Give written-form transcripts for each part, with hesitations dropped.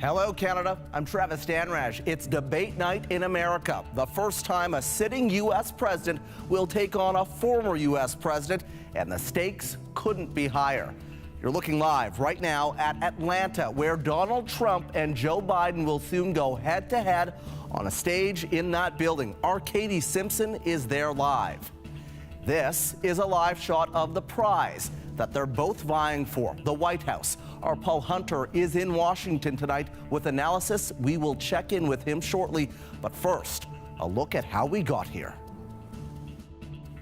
Hello, Canada. I'm Travis Dhanraj. It's debate night in America. The first time a sitting U.S. president will take on a former U.S. president, and the stakes couldn't be higher. You're looking live right now at Atlanta, where Donald Trump and Joe Biden will soon go head-to-head on a stage in that building. Our Katie Simpson is there live. This is a live shot of the prize that they're both vying for, the White House. Our Paul Hunter is in Washington tonight with analysis. We will check in with him shortly. But first, a look at how we got here.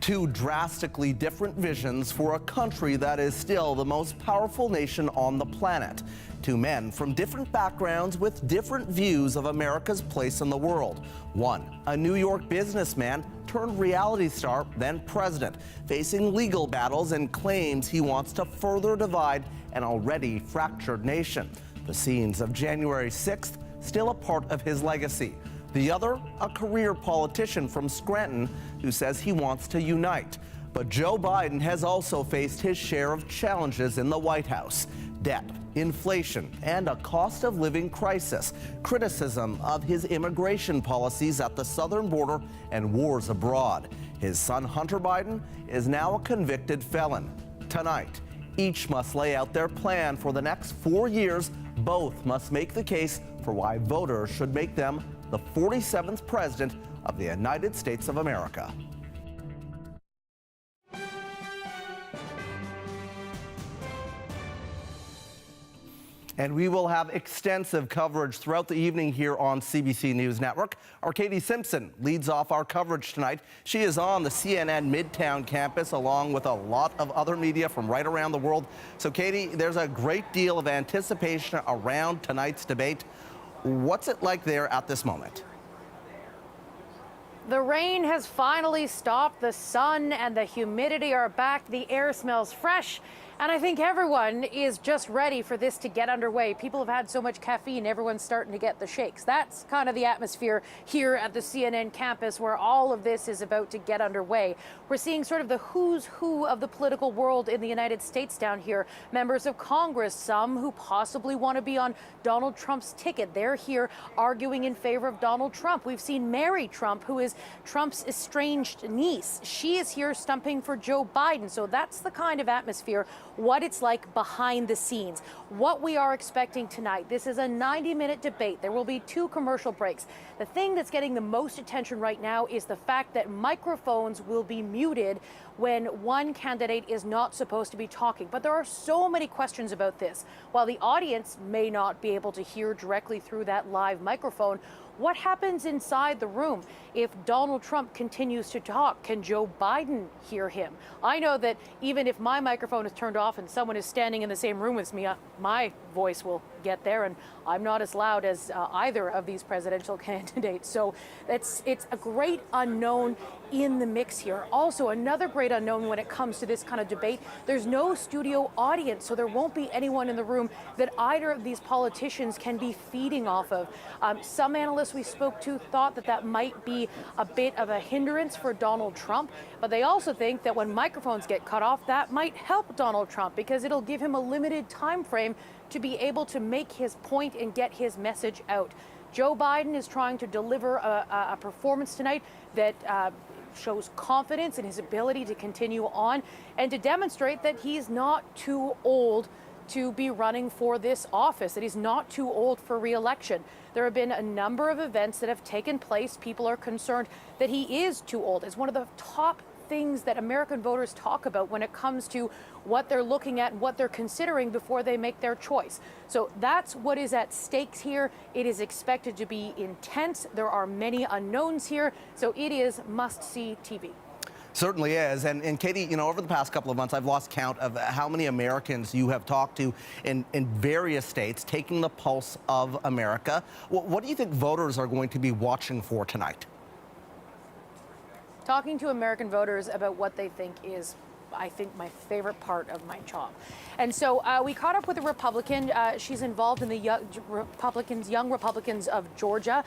Two drastically different visions for a country that is still the most powerful nation on the planet. Two men from different backgrounds with different views of America's place in the world. One, a New York businessman turned reality star, then president, facing legal battles and claims he wants to further divide an already fractured nation. The scenes of January 6th still a part of his legacy. The other, a career politician from Scranton who says he wants to unite. But Joe Biden has also faced his share of challenges in the White House. Debt, inflation, and a cost of living crisis. Criticism of his immigration policies at the southern border and wars abroad. His son Hunter Biden is now a convicted felon. Tonight, each must lay out their plan for the next 4 years. Both must make the case for why voters should make them the 47th president of the United States of America. And we will have extensive coverage throughout the evening here on CBC News Network. Our Katie Simpson leads off our coverage tonight. She is on the CNN Midtown campus along with a lot of other media from right around the world. So, Katie, there's a great deal of anticipation around tonight's debate. What's it like there at this moment? The rain has finally stopped. The sun and the humidity are back. The air smells fresh. And I think everyone is just ready for this to get underway. People have had so much caffeine, everyone's starting to get the shakes. That's kind of the atmosphere here at the CNN campus where all of this is about to get underway. We're seeing sort of the who's who of the political world in the United States down here. Members of Congress, some who possibly want to be on Donald Trump's ticket. They're here arguing in favor of Donald Trump. We've seen Mary Trump, who is Trump's estranged niece. She is here stumping for Joe Biden. So that's the kind of atmosphere, what it's like behind the scenes, what we are expecting tonight. This is a 90-minute debate. There will be 2 commercial breaks. The thing that's getting the most attention right now is the fact that microphones will be muted when one candidate is not supposed to be talking. But there are so many questions about this. While the audience may not be able to hear directly through that live microphone, what happens inside the room if Donald Trump continues to talk? Can Joe Biden hear him? I know that even if my microphone is turned off and someone is standing in the same room as me, my voice will get there, and I'm not as loud as either of these presidential candidates. So it's a great unknown in the mix here. Also, another great unknown when it comes to this kind of debate, there's no studio audience, so there won't be anyone in the room that either of these politicians can be feeding off of. Some analysts we spoke to thought that that might be a bit of a hindrance for Donald Trump, but they also think that when microphones get cut off, that might help Donald Trump because it'll give him a limited time frame to be able to make his point and get his message out. Joe Biden is trying to deliver a performance tonight that shows confidence in his ability to continue on and to demonstrate that he's not too old to be running for this office, that he's not too old for re-election. There have been a number of events that have taken place. People are concerned that he is too old. It's one of the top things that American voters talk about when it comes to what they're looking at and what they're considering before they make their choice. So that's what is at stakes here. It is expected to be intense. There are many unknowns here, so it is must-see TV. Certainly is. And Katie, you know, over the past couple of months, I've lost count of how many Americans you have talked to in various states, taking the pulse of America. What do you think voters are going to be watching for tonight? Talking to American voters about what they think is, I think, my favorite part of my job. And so we caught up with a Republican. She's involved in the Young Republicans of Georgia.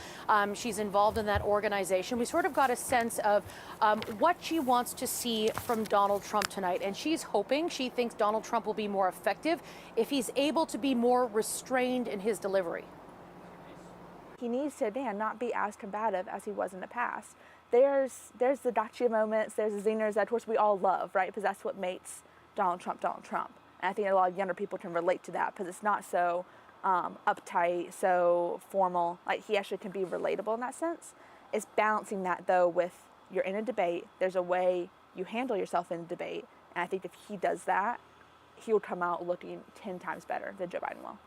She's involved in that organization. We sort of got a sense of what she wants to see from Donald Trump tonight. And she's hoping, she thinks Donald Trump will be more effective if he's able to be more restrained in his delivery. he needs to, again, not be as combative as he was in the past. There's the gotcha moments, there's the zingers that, of course, we all love, right? Because that's what makes Donald Trump Donald Trump. And I think a lot of younger people can relate to that because it's not so uptight, so formal. Like, he actually can be relatable in that sense. It's balancing that, though, with you're in a debate, there's a way you handle yourself in a debate. And I think if he does that, he will come out looking 10 times better than Joe Biden will.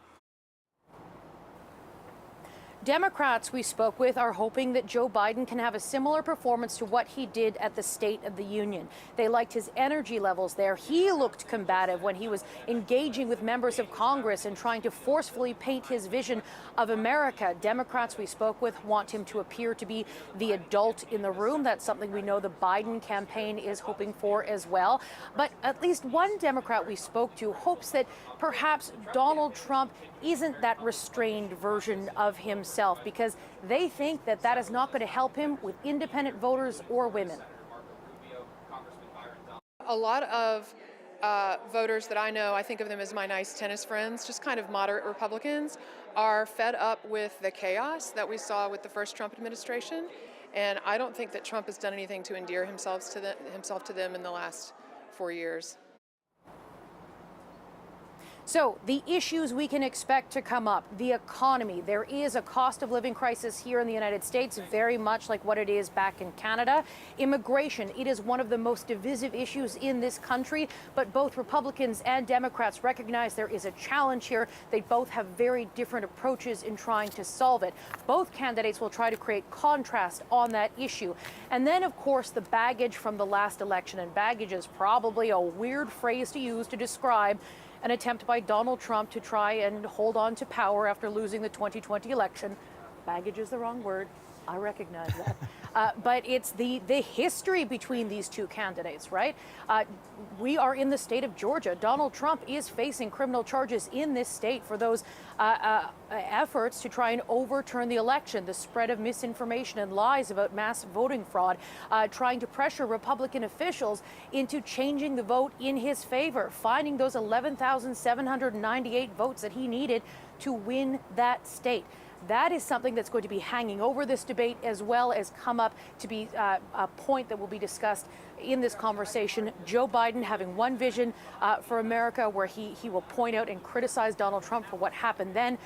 Democrats we spoke with are hoping that Joe Biden can have a similar performance to what he did at the State of the Union. They liked his energy levels there. He looked combative when he was engaging with members of Congress and trying to forcefully paint his vision of America. Democrats we spoke with want him to appear to be the adult in the room. That's something we know the Biden campaign is hoping for as well. But at least one Democrat we spoke to hopes that perhaps Donald Trump isn't that restrained version of himself, because they think that that is not going to help him with independent voters or women. A lot of voters that I know, I think of them as my nice tennis friends, just kind of moderate Republicans, are fed up with the chaos that we saw with the first Trump administration. And I don't think that Trump has done anything to endear himself to them in the last 4 years. So the issues we can expect to come up, the economy. There is a cost of living crisis here in the United States, very much like what it is back in Canada. Immigration, it is one of the most divisive issues in this country, but both Republicans and Democrats recognize there is a challenge here. They both have very different approaches in trying to solve it. Both candidates will try to create contrast on that issue. And then, of course, the baggage from the last election, and baggage is probably a weird phrase to use to describe an attempt by Donald Trump to try and hold on to power after losing the 2020 election. Baggage is the wrong word. I recognize that. But it's the history between these two candidates, right? We are in the state of Georgia. Donald Trump is facing criminal charges in this state for those efforts to try and overturn the election, the spread of misinformation and lies about mass voting fraud, trying to pressure Republican officials into changing the vote in his favor, finding those 11,798 votes that he needed to win that state. That is something that's going to be hanging over this debate, as well as come up to be a point that will be discussed in this conversation. Joe Biden having one vision for America where he will point out and criticize Donald Trump for what happened then.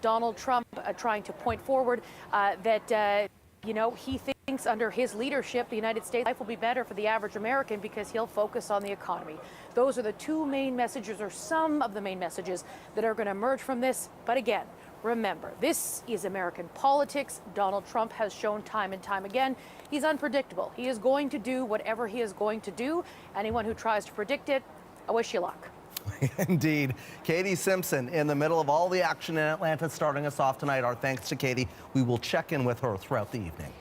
Donald Trump trying to point forward that he thinks under his leadership, the United States life will be better for the average American because he'll focus on the economy. Those are the two main messages, or some of the main messages, that are going to emerge from this. But again, remember, this is American politics. Donald Trump has shown time and time again he's unpredictable. He is going to do whatever he is going to do. Anyone who tries to predict it, I wish you luck. Indeed. Katie Simpson in the middle of all the action in Atlanta, starting us off tonight. Our thanks to Katie. We will check in with her throughout the evening.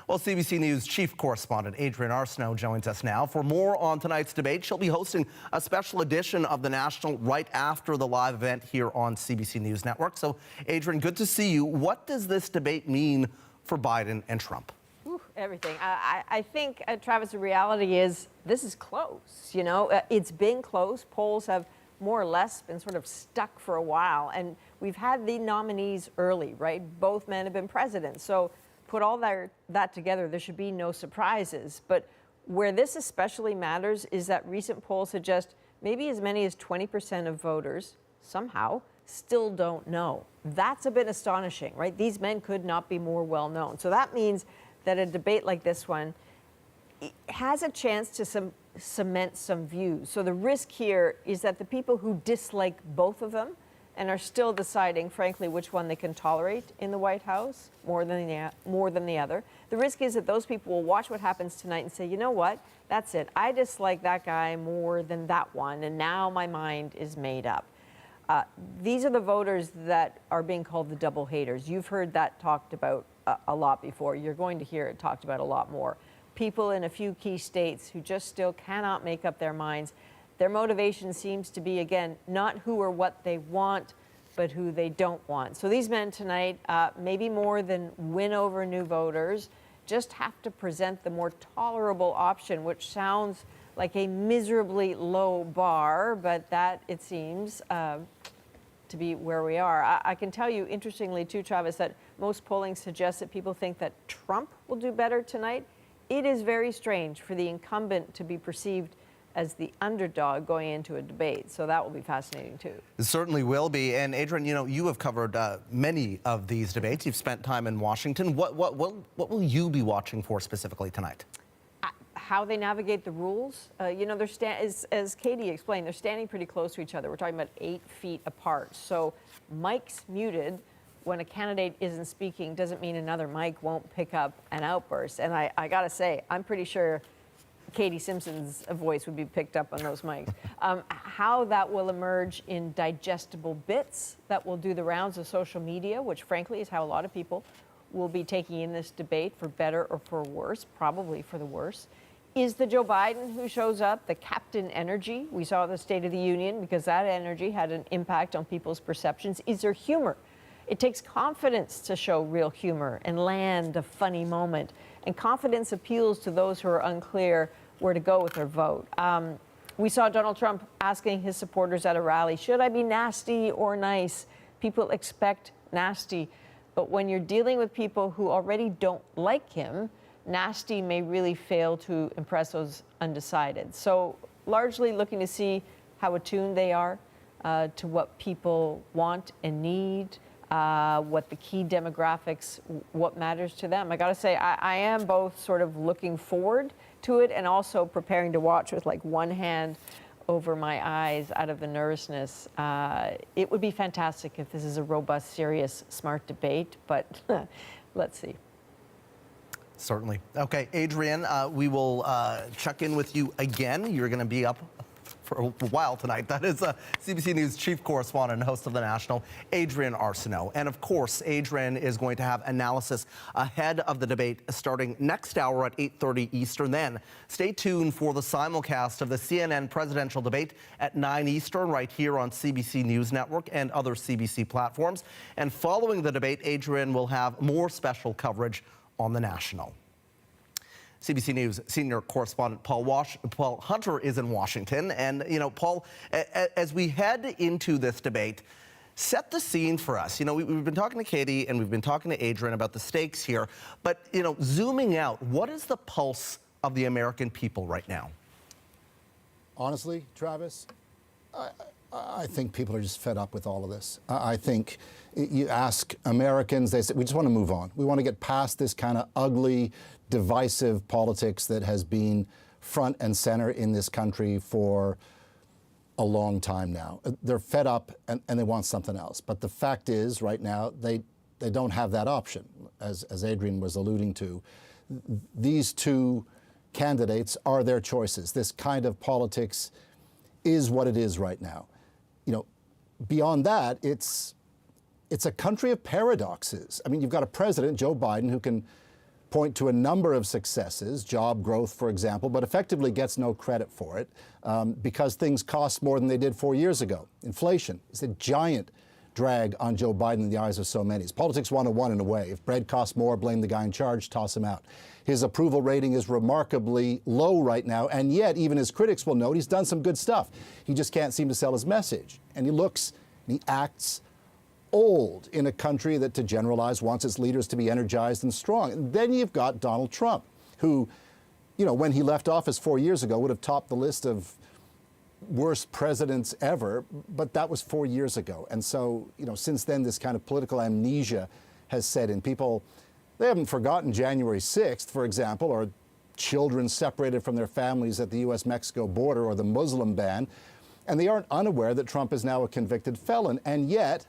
Well, CBC News chief correspondent Adrienne Arsenault joins us now for more on tonight's debate. She'll be hosting a special edition of The National right after the live event here on CBC News Network. So, Adrienne, good to see you. What does this debate mean for Biden and Trump? Everything. I think, Travis, the reality is this is close. It's been close. Polls have more or less been sort of stuck for a while. And we've had the nominees early, right? Both men have been presidents. So put all that together, there should be no surprises. But where this especially matters is that recent polls suggest maybe as many as 20% of voters somehow still don't know. That's a bit astonishing, right? These men could not be more well known. So that means that a debate like this one has a chance to cement some views. So the risk here is that the people who dislike both of them and are still deciding, frankly, which one they can tolerate in the White House more than the other. The risk is that those people will watch what happens tonight and say, you know what, that's it. I dislike that guy more than that one, and now my mind is made up. These are the voters that are being called the double haters. You've heard that talked about a lot before. You're going to hear it talked about a lot more. People in a few key states who just still cannot make up their minds. Their motivation seems to be, again, not who or what they want, but who they don't want. So these men tonight, maybe more than win over new voters, just have to present the more tolerable option, which sounds like a miserably low bar, but that, it seems, to be where we are. I can tell you, interestingly too, Travis, that most polling suggests that people think that Trump will do better tonight. It is very strange for the incumbent to be perceived as the underdog going into a debate. So that will be fascinating too. It certainly will be. And Adrienne, you know, you have covered many of these debates. You've spent time in Washington. What will you be watching for specifically tonight? How they navigate the rules. You know, as Katie explained, they're standing pretty close to each other. We're talking about 8 feet apart. So mics muted when a candidate isn't speaking doesn't mean another mic won't pick up an outburst. And I gotta say, I'm pretty sure Katie Simpson's voice would be picked up on those mics. How that will emerge in digestible bits that will do the rounds of social media, which frankly is how a lot of people will be taking in this debate, for better or for worse, probably for the worse. Is the Joe Biden who shows up the captain energy we saw at the State of the Union, because that energy had an impact on people's perceptions? Is there humor? It takes confidence to show real humor and land a funny moment. And confidence appeals to those who are unclear where to go with their vote. We saw Donald Trump asking his supporters at a rally, should I be nasty or nice? People expect nasty. But when you're dealing with people who already don't like him, nasty may really fail to impress those undecided. So largely looking to see how attuned they are to what people want and need, what the key demographics, what matters to them. I gotta say, I am both sort of looking forward to it and also preparing to watch with like one hand over my eyes out of the nervousness. It would be fantastic if this is a robust, serious, smart debate, but let's see. Certainly. Okay, Adrienne, we will check in with you again. You're going to be up for a while tonight. That is CBC News chief correspondent and host of The National, Adrienne Arsenault. And of course, Adrienne is going to have analysis ahead of the debate starting next hour at 8:30 Eastern. Then stay tuned for the simulcast of the CNN presidential debate at 9 Eastern right here on CBC News Network and other CBC platforms. And following the debate, Adrienne will have more special coverage on The National. CBC News senior correspondent Paul Hunter is in Washington. And, you know, Paul, as we head into this debate, set the scene for us. You know, we've been talking to Katie and we've been talking to Adrienne about the stakes here. But, you know, zooming out, what is the pulse of the American people right now? Honestly, Travis, I think people are just fed up with all of this. I think you ask Americans, they say, we just want to move on. We want to get past this kind of ugly, divisive politics that has been front and center in this country for a long time now. They're fed up and they want something else. But the fact is, right now, they don't have that option, as Adrienne was alluding to. These two candidates are their choices. This kind of politics is what it is right now. You know, beyond that, it's a country of paradoxes. I mean, you've got a president, Joe Biden, who can point to a number of successes, job growth, for example, but effectively gets no credit for it because things cost more than they did 4 years ago. Inflation is a giant drag on Joe Biden in the eyes of so many. It's politics 101 in a way. If bread costs more, blame the guy in charge, toss him out. His approval rating is remarkably low right now, and yet even his critics will note he's done some good stuff. He just can't seem to sell his message. And he looks and he acts old in a country that, to generalize, wants its leaders to be energized and strong. And then you've got Donald Trump, who, you know, when he left office 4 years ago, would have topped the list of worst presidents ever, but that was 4 years ago. And so, you know, since then, this kind of political amnesia has set in. People, they haven't forgotten January 6th, for example, or children separated from their families at the U.S.-Mexico border, or the Muslim ban, and they aren't unaware that Trump is now a convicted felon. And yet,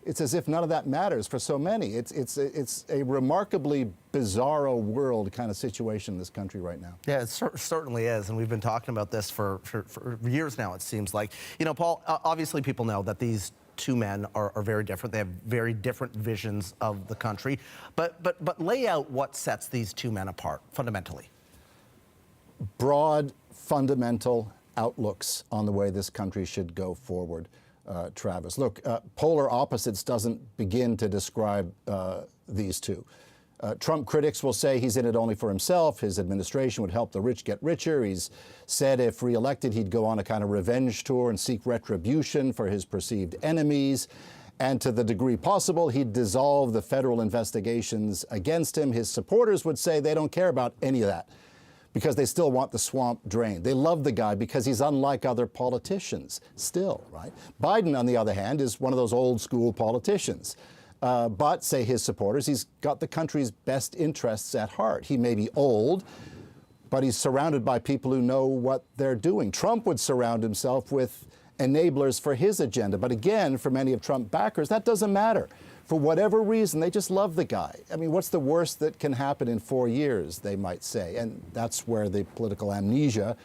it's as if none of that matters for so many. It's a remarkably bizarro world kind of situation in this country right now. Yeah, it certainly is, and we've been talking about this for years now, it seems like. You know, Paul, obviously people know that these two men are very different. They have very different visions of the country. But lay out what sets these two men apart, fundamentally. Broad, fundamental outlooks on the way this country should go forward. Travis. Look, polar opposites doesn't begin to describe these two. Trump critics will say he's in it only for himself. His administration would help the rich get richer. He's said if reelected, he'd go on a kind of revenge tour and seek retribution for his perceived enemies. And to the degree possible, he'd dissolve the federal investigations against him. His supporters would say they don't care about any of that because they still want the swamp drained. They love the guy because he's unlike other politicians still, right? Biden, on the other hand, is one of those old school politicians. But, say his supporters, he's got the country's best interests at heart. He may be old, but he's surrounded by people who know what they're doing. Trump would surround himself with enablers for his agenda. But again, for many of Trump backers, that doesn't matter. For whatever reason, they just love the guy. I mean, what's the worst that can happen in 4 years, they might say. And that's where the political amnesia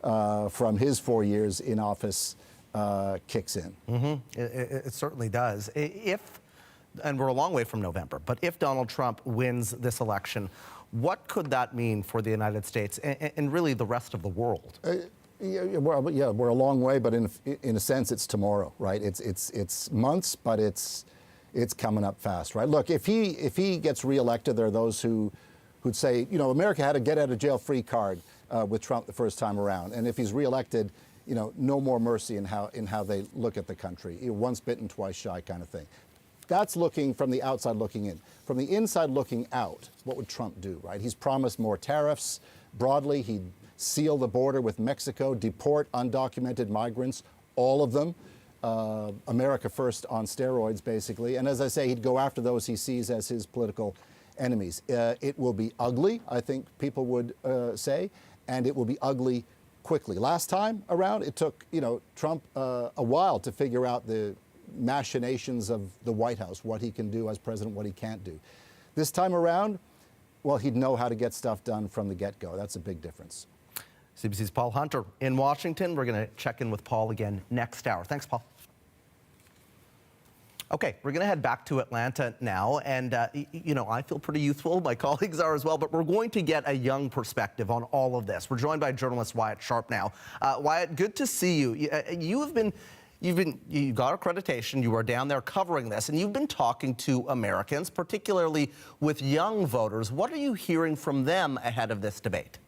from his 4 years in office kicks in. Mm-hmm. It certainly does. And we're a long way from November, but if Donald Trump wins this election, what could that mean for the United States and really the rest of the world? We're a long way, but in a sense, it's tomorrow, right? It's months, but it's coming up fast, right? Look, if he gets reelected, there are those who'd say, you know, America had a get out of jail free card with Trump the first time around, and if he's reelected, you know, no more mercy in how they look at the country. Once bitten, twice shy kind of thing. That's looking from the outside looking in. From the inside looking out, what would Trump do, right? He's promised more tariffs broadly. He'd seal the border with Mexico, deport undocumented migrants, all of them. America first on steroids, basically. And as I say, he'd go after those he sees as his political enemies. It will be ugly, I think people would say, and it will be ugly quickly. Last time around, it took, you know, Trump a while to figure out the machinations of the White House, what he can do as president, what he can't do. This time around, well, he'd know how to get stuff done from the get-go. That's a big difference. CBC's Paul Hunter in Washington. We're going to check in with Paul again next hour. Thanks, Paul. Okay, we're going to head back to Atlanta now. And, you know, I feel pretty youthful. My colleagues are as well. But we're going to get a young perspective on all of this. We're joined by journalist Wyatt Sharp now. Wyatt, good to see you. You got accreditation, you were down there covering this, and you've been talking to Americans, particularly with young voters. What are you hearing from them ahead of this debate?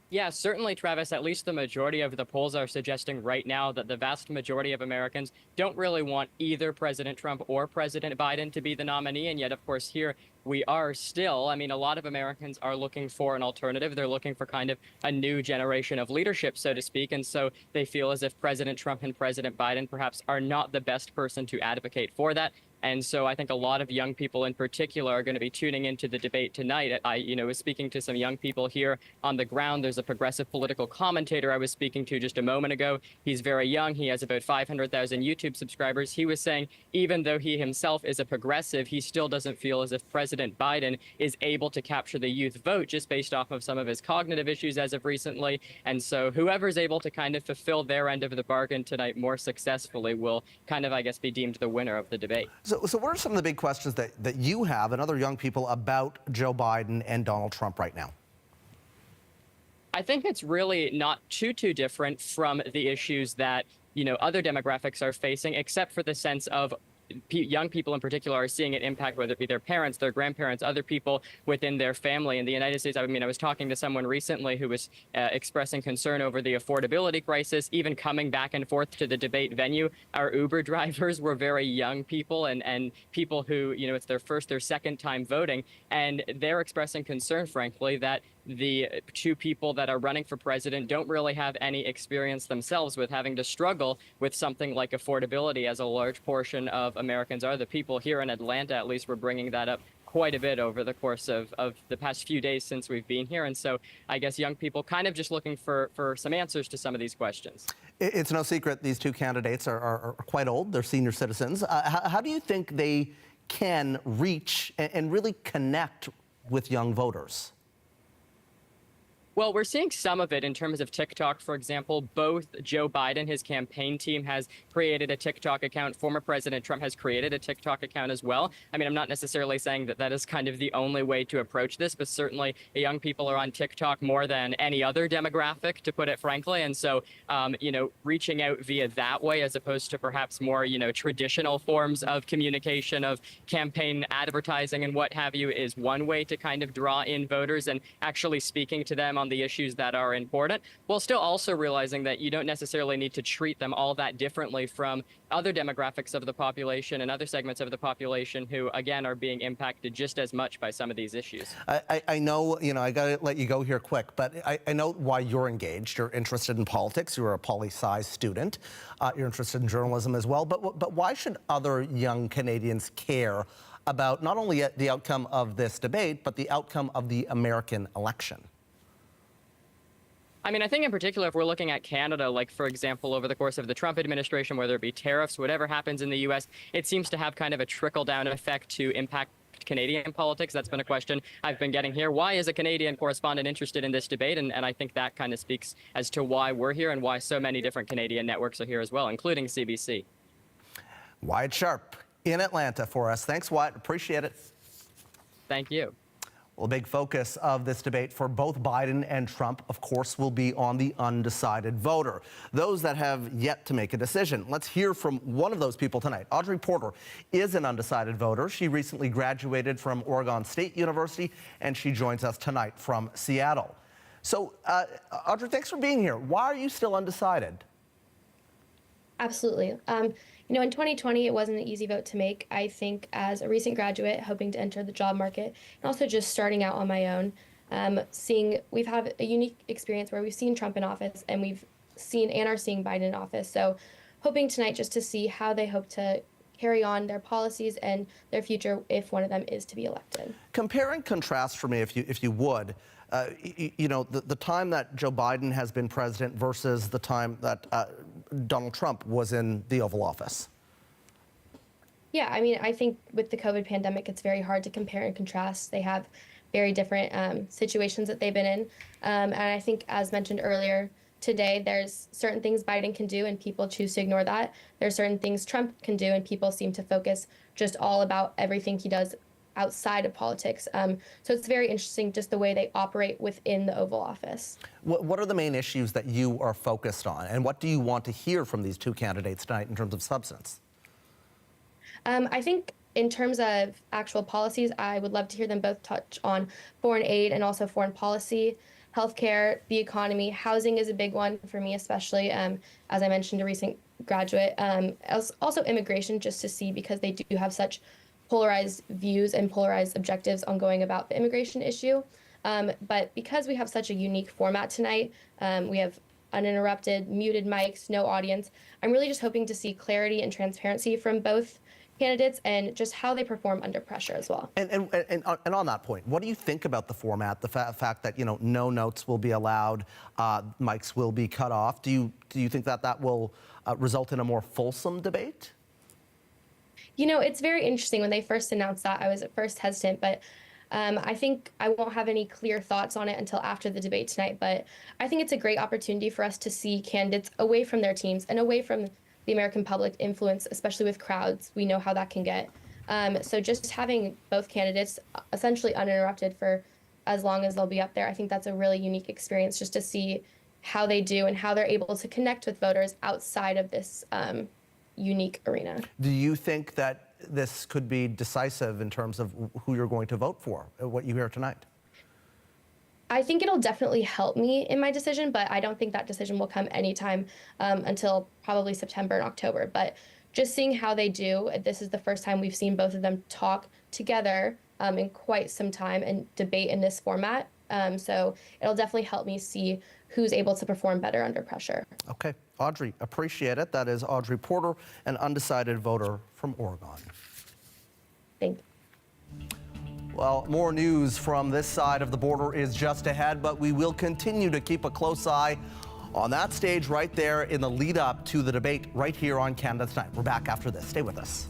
Yeah, certainly, Travis. At least the majority of the polls are suggesting right now that the vast majority of Americans don't really want either President Trump or President Biden to be the nominee. And yet, of course, here we are still. I mean, a lot of Americans are looking for an alternative. They're looking for kind of a new generation of leadership, so to speak. And so they feel as if President Trump and President Biden perhaps are not the best person to advocate for that. And so I think a lot of young people in particular are going to be tuning into the debate tonight. I was speaking to some young people here on the ground. There's a progressive political commentator I was speaking to just a moment ago. He's very young. He has about 500,000 YouTube subscribers. He was saying even though he himself is a progressive, he still doesn't feel as if President Biden is able to capture the youth vote just based off of some of his cognitive issues as of recently. And so whoever's able to kind of fulfill their end of the bargain tonight more successfully will kind of, I guess, be deemed the winner of the debate. So what are some of the big questions that you have and other young people about Joe Biden and Donald Trump right now? I think it's really not too different from the issues that, you know, other demographics are facing, except for the sense of young people in particular are seeing it impact, whether it be their parents, their grandparents, other people within their family. In the United States, I mean, I was talking to someone recently who was expressing concern over the affordability crisis, even coming back and forth to the debate venue. Our Uber drivers were very young people and people who, you know, it's their second time voting. And they're expressing concern, frankly, that the two people that are running for president don't really have any experience themselves with having to struggle with something like affordability, as a large portion of Americans are. The people here in Atlanta, at least, were bringing that up quite a bit over the course of the past few days since we've been here. And so I guess young people kind of just looking for some answers to some of these questions. It's no secret these two candidates are quite old. They're senior citizens. How do you think they can reach and really connect with young voters? Well, we're seeing some of it in terms of TikTok, for example. Both Joe Biden, his campaign team, has created a TikTok account. Former President Trump has created a TikTok account as well. I mean, I'm not necessarily saying that that is kind of the only way to approach this, but certainly young people are on TikTok more than any other demographic, to put it frankly. And so, reaching out via that way, as opposed to perhaps more, traditional forms of communication, of campaign advertising and what have you, is one way to kind of draw in voters and actually speaking to them on the issues that are important, while still also realizing that you don't necessarily need to treat them all that differently from other demographics of the population and other segments of the population who, again, are being impacted just as much by some of these issues. I know, I got to let you go here quick, but I know why you're engaged. You're interested in politics. You're a poli-sci student. You're interested in journalism as well. But why should other young Canadians care about not only the outcome of this debate, but the outcome of the American election? I mean, I think in particular, if we're looking at Canada, like, for example, over the course of the Trump administration, whether it be tariffs, whatever happens in the U.S., it seems to have kind of a trickle-down effect to impact Canadian politics. That's been a question I've been getting here. Why is a Canadian correspondent interested in this debate? And I think that kind of speaks as to why we're here and why so many different Canadian networks are here as well, including CBC. Wyatt Sharp in Atlanta for us. Thanks, Wyatt. Appreciate it. Thank you. Well, a big focus of this debate for both Biden and Trump, of course, will be on the undecided voter, those that have yet to make a decision. Let's hear from one of those people tonight. Audrey Porter is an undecided voter. She recently graduated from Oregon State University, and she joins us tonight from Seattle. So, Audrey, thanks for being here. Why are you still undecided? Absolutely. In 2020, it wasn't an easy vote to make. I think as a recent graduate hoping to enter the job market and also just starting out on my own, we've had a unique experience where we've seen Trump in office and we've seen and are seeing Biden in office. So hoping tonight just to see how they hope to carry on their policies and their future if one of them is to be elected. Compare and contrast for me, if you would, the time that Joe Biden has been president versus the time that Donald Trump was in the Oval Office. Yeah, I mean, I think with the COVID pandemic, it's very hard to compare and contrast. They have very different situations that they've been in. And I think, as mentioned earlier today, there's certain things Biden can do and people choose to ignore that. There's certain things Trump can do and people seem to focus just all about everything he does outside of politics. So it's very interesting just the way they operate within the Oval Office. What are the main issues that you are focused on, and what do you want to hear from these two candidates tonight in terms of substance? I think in terms of actual policies, I would love to hear them both touch on foreign aid and also foreign policy, healthcare, the economy. Housing is a big one for me, especially, as I mentioned, a recent graduate. Also immigration, just to see, because they do have such polarized views and polarized objectives on going about the immigration issue. But because we have such a unique format tonight, we have uninterrupted, muted mics, no audience, I'm really just hoping to see clarity and transparency from both candidates and just how they perform under pressure as well. And on that point, what do you think about the format, the fact that, no notes will be allowed, mics will be cut off? Do you think that will result in a more fulsome debate? It's very interesting. When they first announced that, I was at first hesitant, but I think I won't have any clear thoughts on it until after the debate tonight. But I think it's a great opportunity for us to see candidates away from their teams and away from the American public influence, especially with crowds. We know how that can get. So just having both candidates essentially uninterrupted for as long as they'll be up there, I think that's a really unique experience just to see how they do and how they're able to connect with voters outside of this unique arena. Do you think that this could be decisive in terms of who you're going to vote for, what you hear tonight? I think it'll definitely help me in my decision, but I don't think that decision will come anytime until probably September and October. But just seeing how they do, this is the first time we've seen both of them talk together in quite some time and debate in this format. So it'll definitely help me see who's able to perform better under pressure. Okay, Audrey, appreciate it. That is Audrey Porter, an undecided voter from Oregon. Thank you. Well, more news from this side of the border is just ahead, but we will continue to keep a close eye on that stage right there in the lead up to the debate right here on Canada Tonight. We're back after this. Stay with us.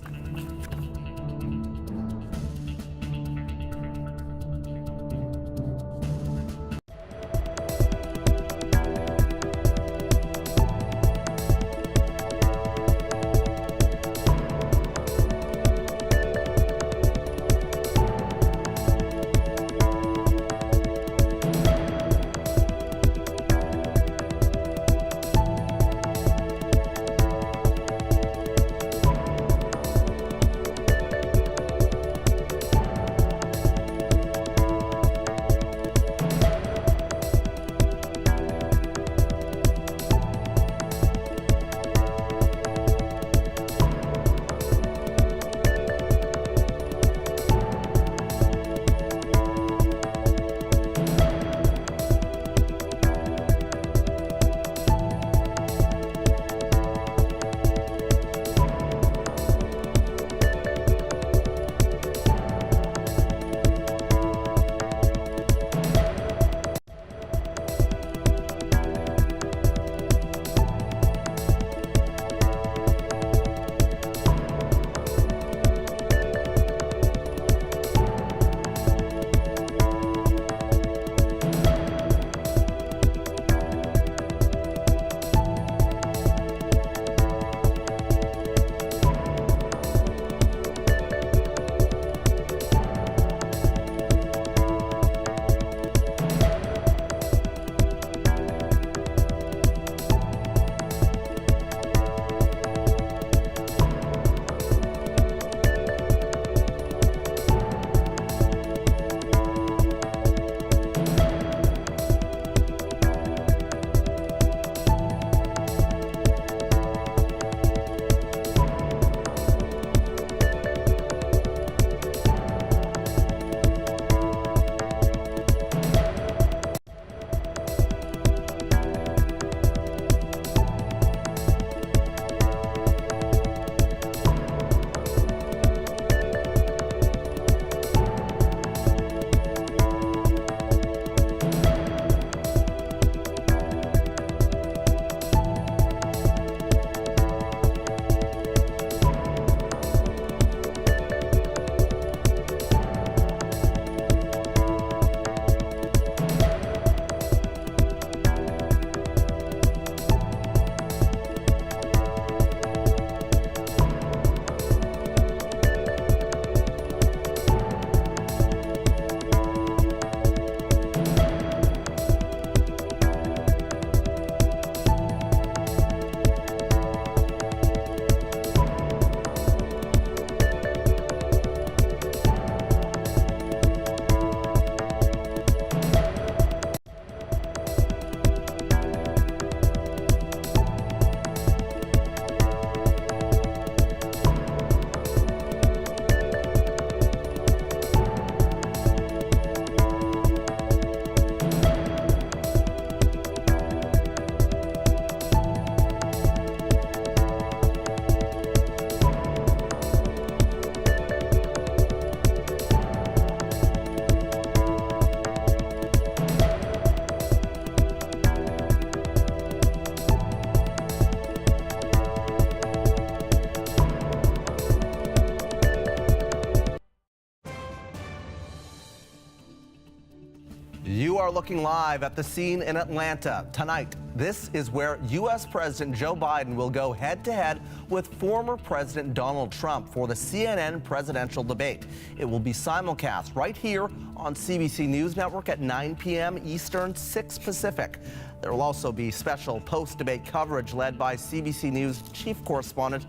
You are looking live at the scene in Atlanta. Tonight, this is where U.S. President Joe Biden will go head-to-head with former President Donald Trump for the CNN presidential debate. It will be simulcast right here on CBC News Network at 9 p.m. Eastern, 6 Pacific. There will also be special post-debate coverage led by CBC News chief correspondent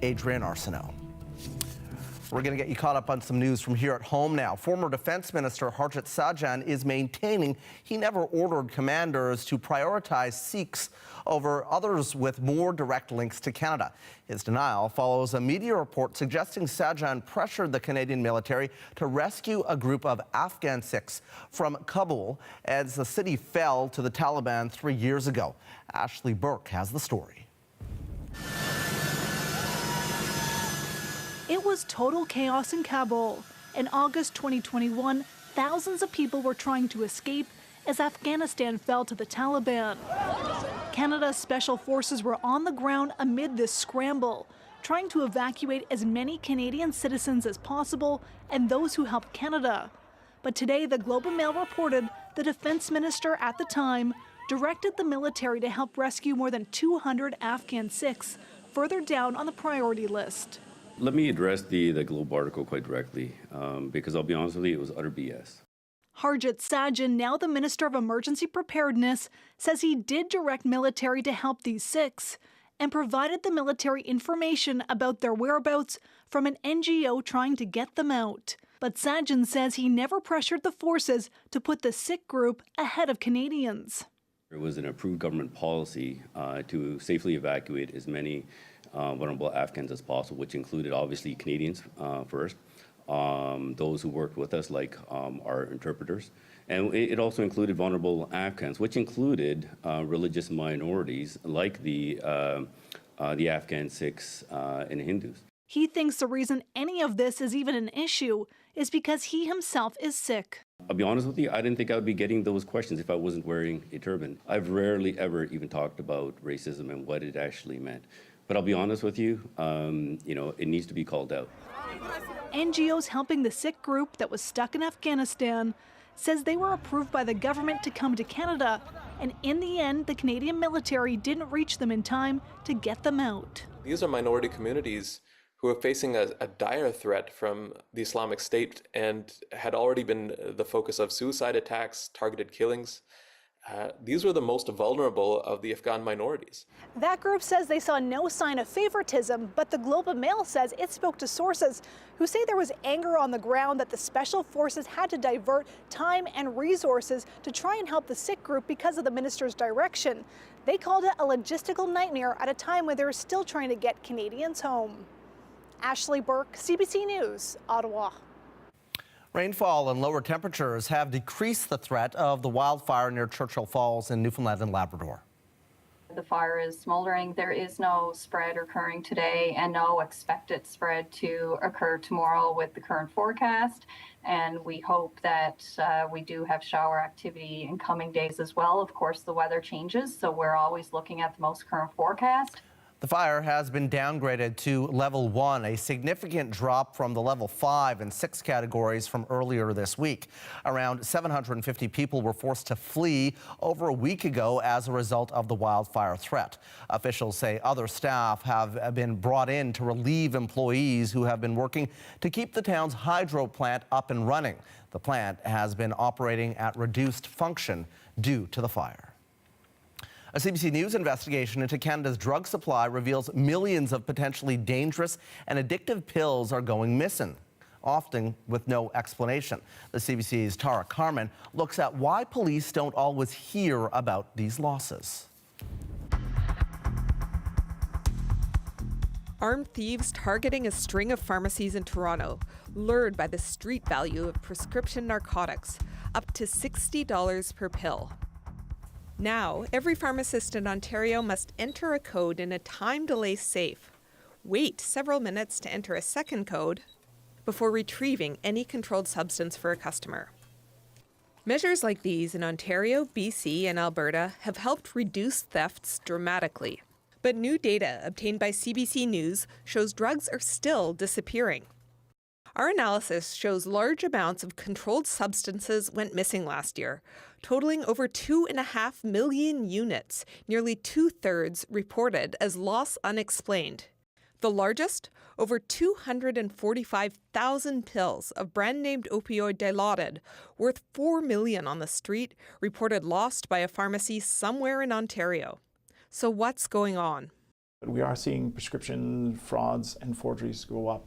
Adrienne Arsenault. We're going to get you caught up on some news from here at home now. Former Defense Minister Harjit Sajjan is maintaining he never ordered commanders to prioritize Sikhs over others with more direct links to Canada. His denial follows a media report suggesting Sajjan pressured the Canadian military to rescue a group of Afghan Sikhs from Kabul as the city fell to the Taliban 3 years ago. Ashley Burke has the story. It was total chaos in Kabul. In August 2021, thousands of people were trying to escape as Afghanistan fell to the Taliban. Canada's special forces were on the ground amid this scramble, trying to evacuate as many Canadian citizens as possible and those who helped Canada. But today, the Globe and Mail reported the defense minister at the time directed the military to help rescue more than 200 Afghan Sikhs, further down on the priority list. Let me address the Globe article quite directly, because I'll be honest with you, it was utter BS. Harjit Sajjan, now the Minister of Emergency Preparedness, says he did direct military to help these Sikhs and provided the military information about their whereabouts from an NGO trying to get them out. But Sajjan says he never pressured the forces to put the Sikh group ahead of Canadians. It was an approved government policy to safely evacuate as many vulnerable Afghans as possible, which included obviously Canadians first, those who worked with us like our interpreters, and it also included vulnerable Afghans, which included religious minorities like the Afghan Sikhs and Hindus. He thinks the reason any of this is even an issue is because he himself is Sikh. I'll be honest with you, I didn't think I would be getting those questions if I wasn't wearing a turban. I've rarely ever even talked about racism and what it actually meant. But I'll be honest with you, it needs to be called out. NGOs helping the Sikh group that was stuck in Afghanistan says they were approved by the government to come to Canada, and in the end, the Canadian military didn't reach them in time to get them out. These are minority communities who are facing a dire threat from the Islamic State and had already been the focus of suicide attacks, targeted killings. These were the most vulnerable of the Afghan minorities. That group says they saw no sign of favoritism, but the Globe and Mail says it spoke to sources who say there was anger on the ground that the special forces had to divert time and resources to try and help the Sikh group because of the minister's direction. They called it a logistical nightmare at a time when they were still trying to get Canadians home. Ashley Burke, CBC News, Ottawa. Rainfall and lower temperatures have decreased the threat of the wildfire near Churchill Falls in Newfoundland and Labrador. The fire is smoldering. There is no spread occurring today and no expected spread to occur tomorrow with the current forecast. And we hope that we do have shower activity in coming days as well. Of course, the weather changes, so we're always looking at the most current forecast. The fire has been downgraded to level 1, a significant drop from the level 5 and 6 categories from earlier this week. Around 750 people were forced to flee over a week ago as a result of the wildfire threat. Officials say other staff have been brought in to relieve employees who have been working to keep the town's hydro plant up and running. The plant has been operating at reduced function due to the fire. A CBC News investigation into Canada's drug supply reveals millions of potentially dangerous and addictive pills are going missing, often with no explanation. The CBC's Tara Carmen looks at why police don't always hear about these losses. Armed thieves targeting a string of pharmacies in Toronto, lured by the street value of prescription narcotics, up to $60 per pill. Now, every pharmacist in Ontario must enter a code in a time delay safe, wait several minutes to enter a second code before retrieving any controlled substance for a customer. Measures like these in Ontario, BC, and Alberta have helped reduce thefts dramatically. But new data obtained by CBC News shows drugs are still disappearing. Our analysis shows large amounts of controlled substances went missing last year, totaling over 2.5 million units, nearly 2/3 reported as loss unexplained. The largest, over 245,000 pills of brand-named opioid Dilaudid, worth $4 million on the street, reported lost by a pharmacy somewhere in Ontario. So what's going on? We are seeing prescription frauds and forgeries go up.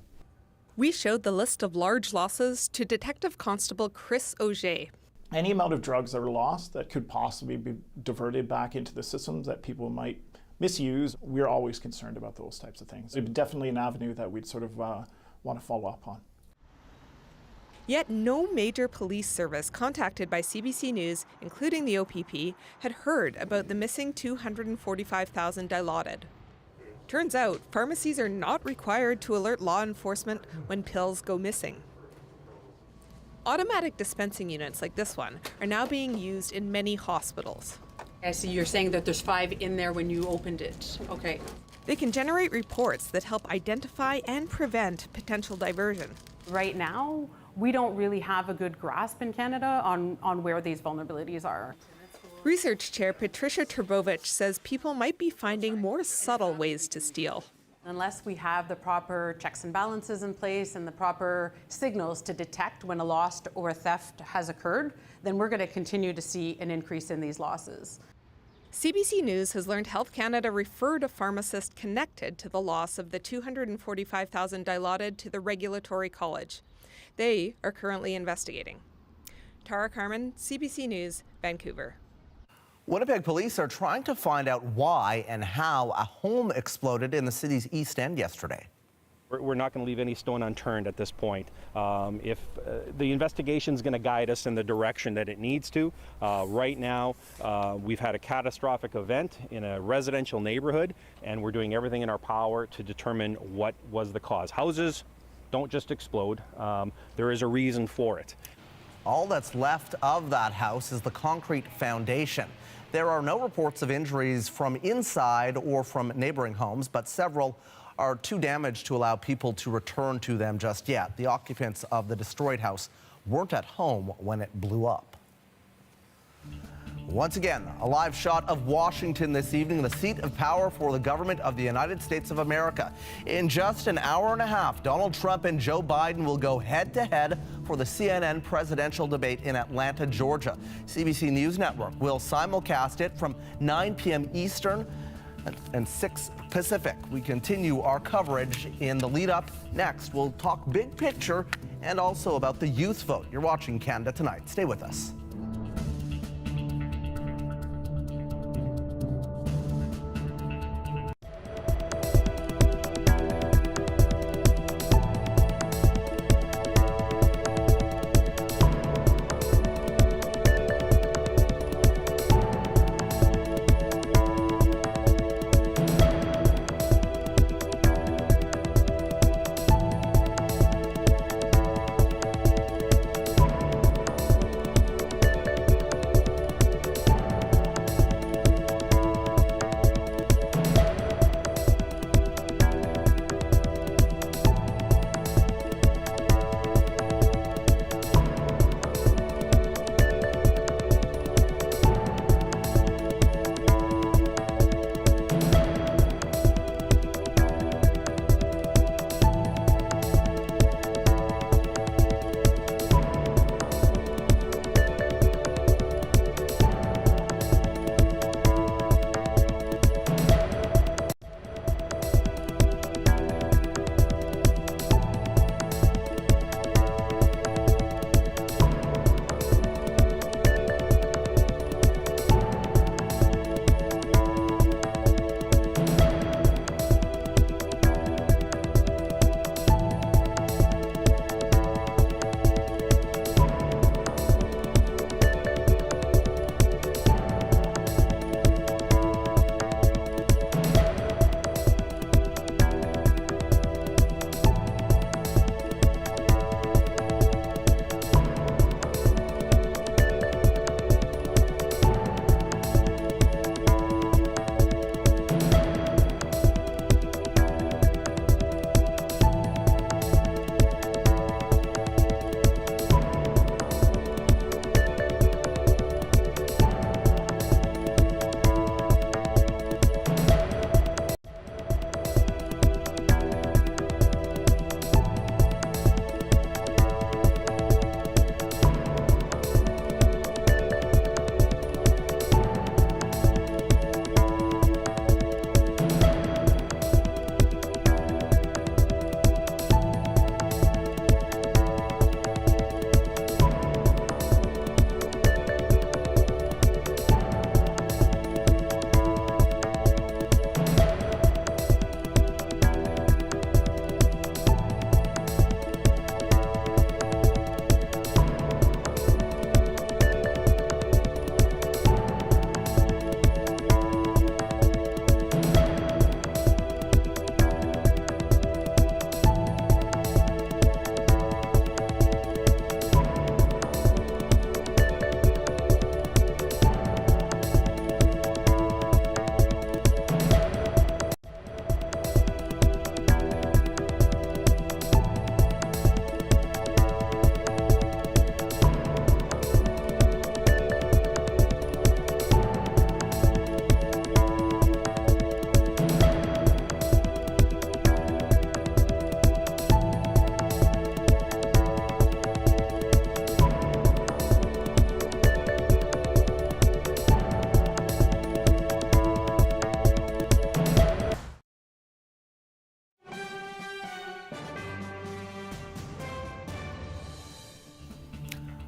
We showed the list of large losses to Detective Constable Chris Auger. Any amount of drugs that are lost that could possibly be diverted back into the systems that people might misuse, we're always concerned about those types of things. It's definitely an avenue that we'd sort of want to follow up on. Yet no major police service contacted by CBC News, including the OPP, had heard about the missing 245,000 Dilaudid. Turns out, pharmacies are not required to alert law enforcement when pills go missing. Automatic dispensing units like this one are now being used in many hospitals. I see you're saying that there's 5 in there when you opened it. Okay. They can generate reports that help identify and prevent potential diversion. Right now, we don't really have a good grasp in Canada on where these vulnerabilities are. Research Chair Patricia Turbovich says people might be finding more subtle ways to steal. Unless we have the proper checks and balances in place and the proper signals to detect when a loss or a theft has occurred, then we're going to continue to see an increase in these losses. CBC News has learned Health Canada referred a pharmacist connected to the loss of the 245,000 Dilaudid to the Regulatory College. They are currently investigating. Tara Carmen, CBC News, Vancouver. Winnipeg police are trying to find out why and how a home exploded in the city's East End yesterday. We're not going to leave any stone unturned at this point. If the investigation is going to guide us in the direction that it needs to. Right now, we've had a catastrophic event in a residential neighborhood, and we're doing everything in our power to determine what was the cause. Houses don't just explode. There is a reason for it. All that's left of that house is the concrete foundation. There are no reports of injuries from inside or from neighboring homes, but several are too damaged to allow people to return to them just yet. The occupants of the destroyed house weren't at home when it blew up. Once again, a live shot of Washington this evening, the seat of power for the government of the United States of America. In just an hour and a half, Donald Trump and Joe Biden will go head-to-head for the CNN presidential debate in Atlanta, Georgia. CBC News Network will simulcast it from 9 p.m. Eastern and 6 Pacific. We continue our coverage in the lead-up. Next, we'll talk big picture and also about the youth vote. You're watching Canada Tonight. Stay with us.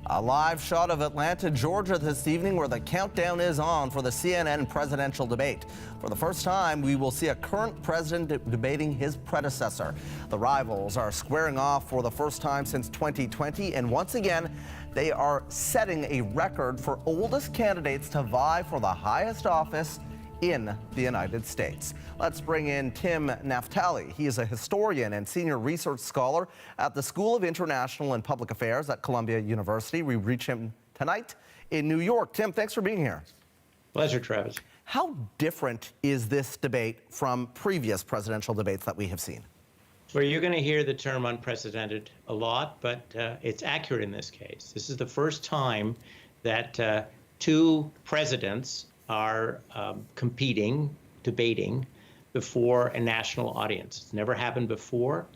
A live shot of Atlanta, Georgia this evening, where the countdown is on for the CNN presidential debate. For the first time, we will see a current president debating his predecessor. The rivals are squaring off for the first time since 2020, and once again, they are setting a record for oldest candidates to vie for the highest office in the United States. Let's bring in Tim Naftali. He is a historian and senior research scholar at the School of International and Public Affairs at Columbia University. We reach him tonight in New York. Tim, thanks for being here. Pleasure, Travis. How different is this debate from previous presidential debates that we have seen? Well, you're going to hear the term unprecedented a lot, but it's accurate in this case. This is the first time that two presidents are competing, debating before a national audience. It's never happened before.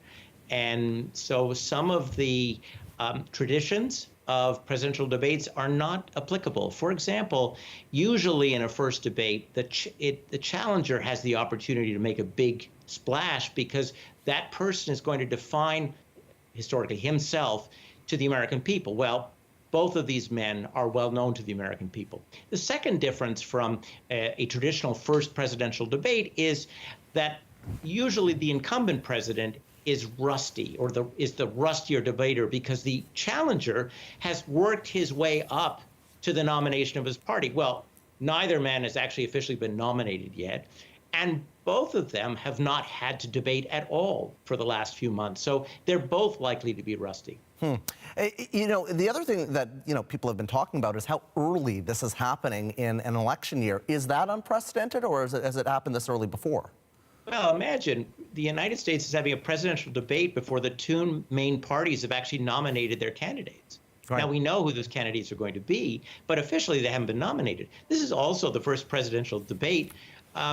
And so some of the traditions of presidential debates are not applicable. For example, usually in a first debate, the challenger has the opportunity to make a big splash because that person is going to define, historically, himself to the American people. Well, both of these men are well known to the American people. The second difference from a traditional first presidential debate is that usually the incumbent president is rusty, or is the rustier debater, because the challenger has worked his way up to the nomination of his party. Well, neither man has actually officially been nominated yet, and both of them have not had to debate at all for the last few months. So they're both likely to be rusty. You know, the other thing that, people have been talking about is how early this is happening in an election year. Is that unprecedented, or has it happened this early before? Well, imagine the United States is having a presidential debate before the two main parties have actually nominated their candidates. Right. Now, we know who those candidates are going to be, but officially they haven't been nominated. This is also the first presidential debate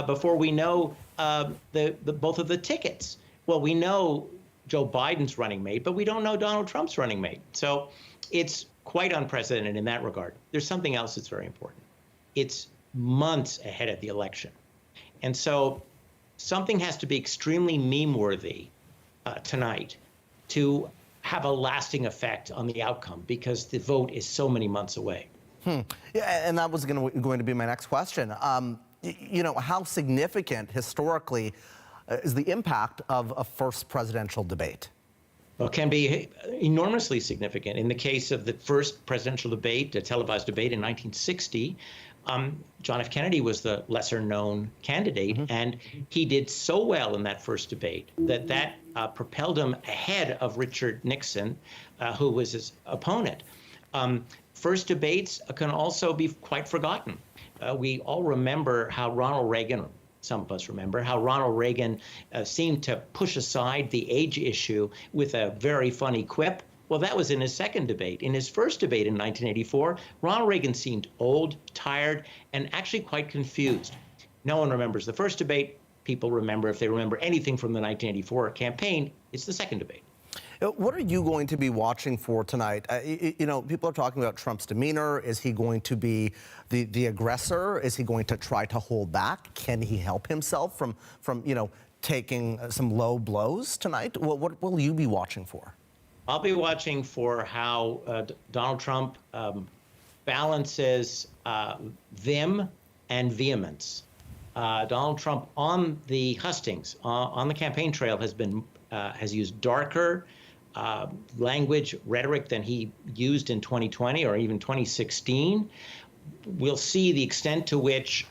before we know both of the tickets. Well, we know Joe Biden's running mate, but we don't know Donald Trump's running mate. So it's quite unprecedented in that regard. There's something else that's very important. It's months ahead of the election. And so something has to be extremely meme-worthy tonight to have a lasting effect on the outcome, because the vote is so many months away. Yeah, and that was going to be my next question. How significant historically is the impact of a first presidential debate? Well, it can be enormously significant. In the case of the first presidential debate, a televised debate in 1960, John F. Kennedy was the lesser-known candidate, and he did so well in that first debate that propelled him ahead of Richard Nixon, who was his opponent. First debates can also be quite forgotten. We all remember how Ronald Reagan, some of us remember, how Ronald Reagan seemed to push aside the age issue with a very funny quip. Well, that was in his second debate. In his first debate in 1984, Ronald Reagan seemed old, tired, and actually quite confused. No one remembers the first debate. People remember, if they remember anything from the 1984 campaign, it's the second debate. What are you going to be watching for tonight? People are talking about Trump's demeanor. Is he going to be the aggressor? Is he going to try to hold back? Can he help himself from taking some low blows tonight? What will you be watching for? I'll be watching for how Donald Trump balances vim and vehemence. Donald Trump on the hustings, on the campaign trail, has used darker language, rhetoric than he used in 2020 or even 2016. We'll see the extent to which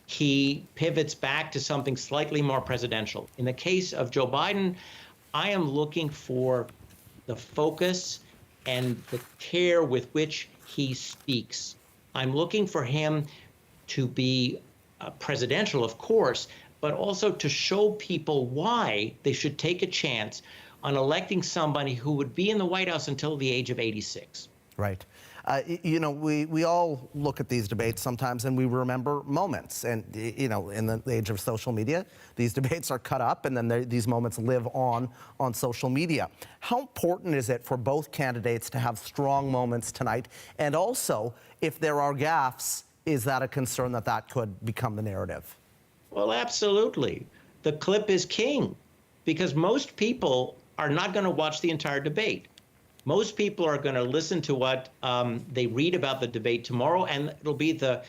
he pivots back to something slightly more presidential. In the case of Joe Biden, I am looking for the focus and the care with which he speaks. I'm looking for him to be presidential, of course, but also to show people why they should take a chance on electing somebody who would be in the White House until the age of 86. Right. We all look at these debates sometimes and we remember moments. And, in the age of social media, these debates are cut up and then these moments live on social media. How important is it for both candidates to have strong moments tonight? And also, if there are gaffes, is that a concern that could become the narrative? Well, absolutely. The clip is king, because most people are not going to watch the entire debate. Most people are going to listen to what they read about the debate tomorrow, and it'll be the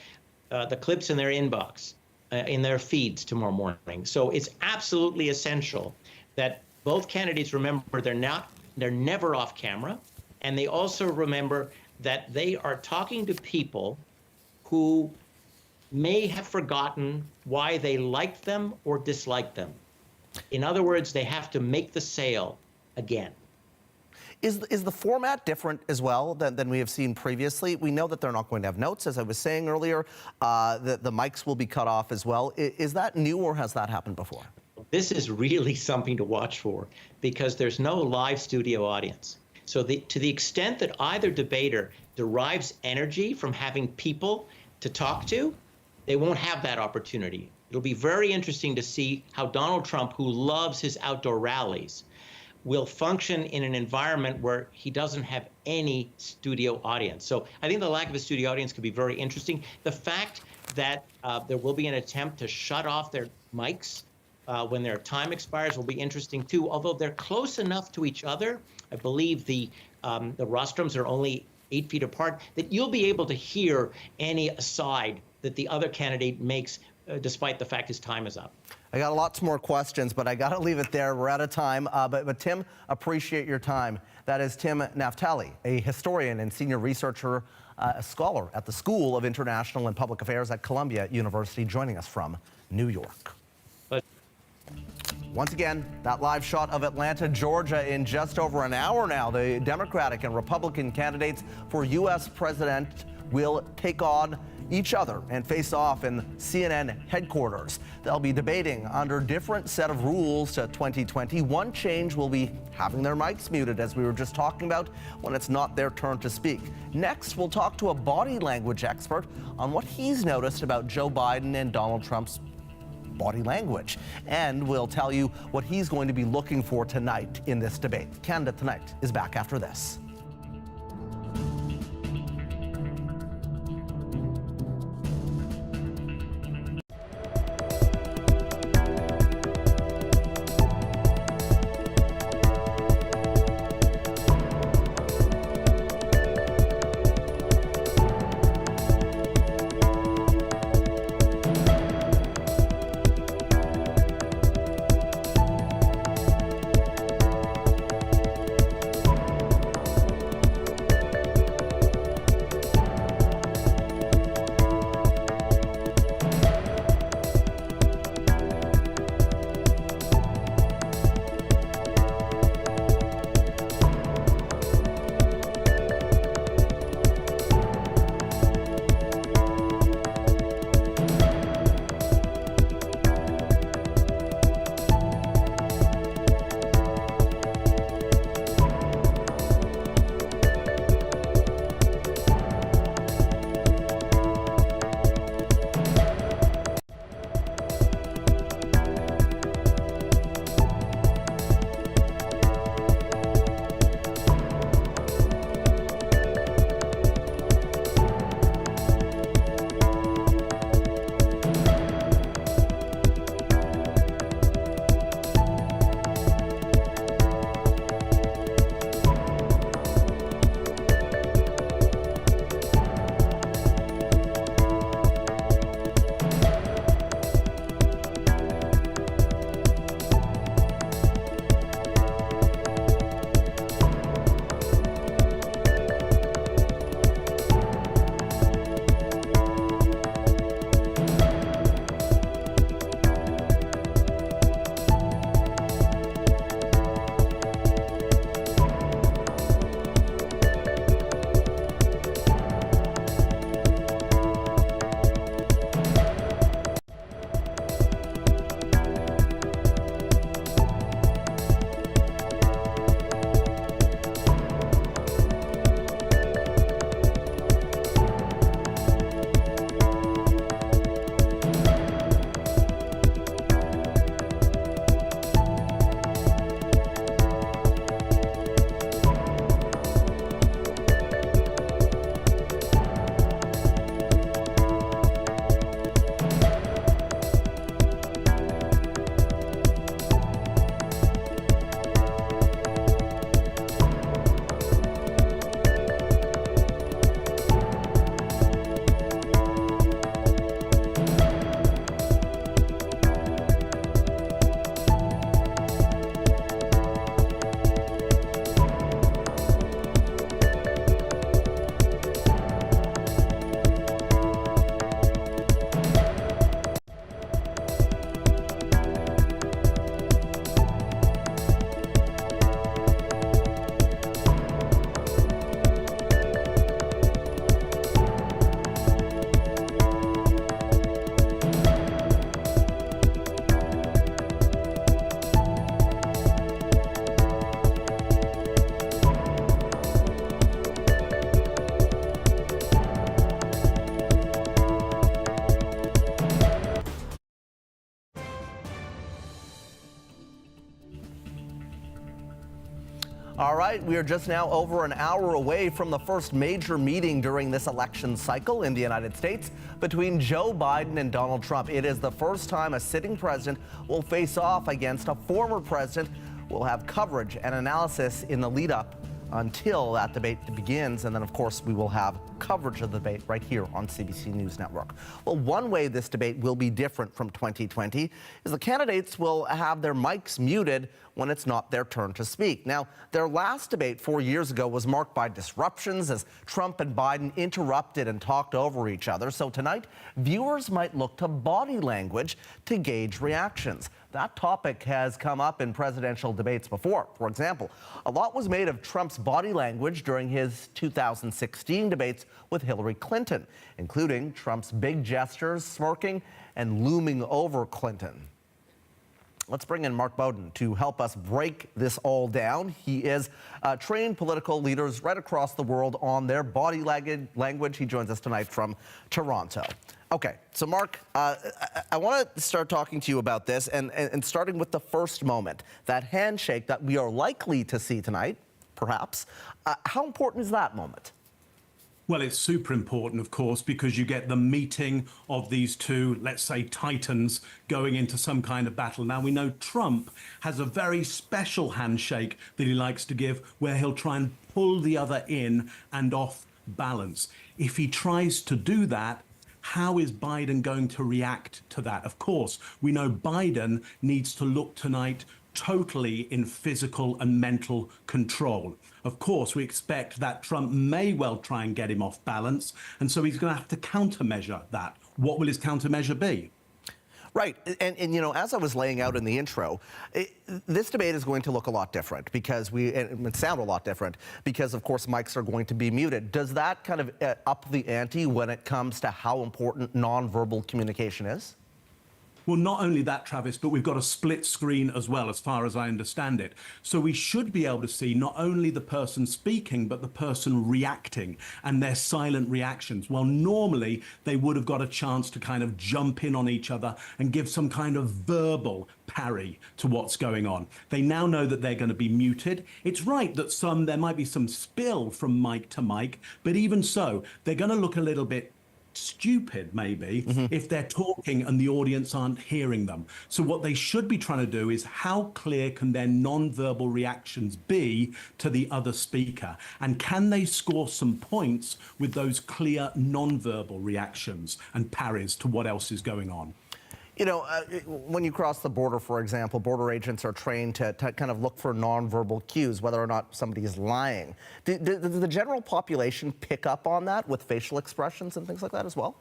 clips in their inbox, in their feeds tomorrow morning. So it's absolutely essential that both candidates remember they're never off camera, and they also remember that they are talking to people who may have forgotten why they liked them or disliked them. In other words, they have to make the sale again. Is the format different as well than we have seen previously? We know that they're not going to have notes, as I was saying earlier. The mics will be cut off as well. Is that new, or has that happened before? This is really something to watch for, because there's no live studio audience. So to the extent that either debater derives energy from having people to talk to, they won't have that opportunity. It'll be very interesting to see how Donald Trump, who loves his outdoor rallies, will function in an environment where he doesn't have any studio audience. So I think the lack of a studio audience could be very interesting. The fact that there will be an attempt to shut off their mics when their time expires will be interesting too, although they're close enough to each other. I believe the rostrums are only 8 feet apart, that you'll be able to hear any aside that the other candidate makes, despite the fact his time is up. I got lots more questions, but I got to leave it there. We're out of time. But Tim, appreciate your time. That is Tim Naftali, a historian and senior researcher, a scholar at the School of International and Public Affairs at Columbia University, joining us from New York. Once again, that live shot of Atlanta, Georgia, in just over an hour now. The Democratic and Republican candidates for U.S. president will take on each other and face off in CNN headquarters. They'll be debating under different set of rules to 2020. One change will be having their mics muted, as we were just talking about, when it's not their turn to speak. Next, we'll talk to a body language expert on what he's noticed about Joe Biden and Donald Trump's body language. And we'll tell you what he's going to be looking for tonight in this debate. Canada Tonight is back after this. right. We are just now over an hour away from the first major meeting during this election cycle in the United States between Joe Biden and Donald Trump. It is the first time a sitting president will face off against a former president. We'll have coverage and analysis in the lead up until that debate begins. And then, of course, we will have coverage of the debate right here on CBC News Network. Well, one way this debate will be different from 2020 is the candidates will have their mics muted when it's not their turn to speak. Now, their last debate 4 years ago was marked by disruptions as Trump and Biden interrupted and talked over each other. So tonight, viewers might look to body language to gauge reactions. That topic has come up in presidential debates before. For example, a lot was made of Trump's body language during his 2016 debates with Hillary Clinton, including Trump's big gestures, smirking, and looming over Clinton. Let's bring in Mark Bowden to help us break this all down. He is trained political leaders right across the world on their body language. He joins us tonight from Toronto. Okay, so Mark, I want to start talking to you about this and starting with the first moment, that handshake that we are likely to see tonight, perhaps. How important is that moment? Well, it's super important, of course, because you get the meeting of these two, let's say, titans going into some kind of battle. Now, we know Trump has a very special handshake that he likes to give where he'll try and pull the other in and off balance. If he tries to do that, how is Biden going to react to that? Of course, we know Biden needs to look tonight totally in physical and mental control. Of course, we expect that Trump may well try and get him off balance, and so he's going to have to countermeasure that. What will his countermeasure be? Right. And you know, as I was laying out in the intro, this debate is going to look a lot different because it sound a lot different because, of course, mics are going to be muted. Does that kind of up the ante when it comes to how important nonverbal communication is? Well, not only that, Travis, but we've got a split screen as well, as far as I understand it. So we should be able to see not only the person speaking, but the person reacting and their silent reactions. Well, normally they would have got a chance to kind of jump in on each other and give some kind of verbal parry to what's going on. They now know that they're going to be muted. It's right that there might be some spill from mic to mic, but even so, they're going to look a little bit stupid maybe if they're talking and the audience aren't hearing them. So what they should be trying to do is how clear can their non-verbal reactions be to the other speaker, and can they score some points with those clear non-verbal reactions and parries to what else is going on. You know, when you cross the border, for example, border agents are trained to kind of look for nonverbal cues, whether or not somebody is lying. Does the general population pick up on that with facial expressions and things like that as well?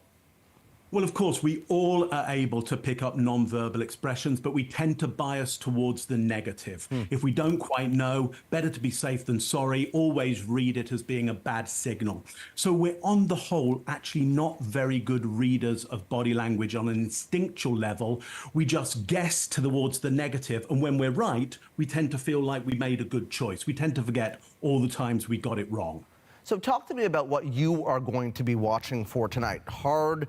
Well, of course, we all are able to pick up non-verbal expressions, but we tend to bias towards the negative. If we don't quite know, better to be safe than sorry, always read it as being a bad signal. So we're on the whole actually not very good readers of body language on an instinctual level. We just guess towards the negative, and when we're right, we tend to feel like we made a good choice. We tend to forget all the times we got it wrong. So talk to me about what you are going to be watching for tonight. Hard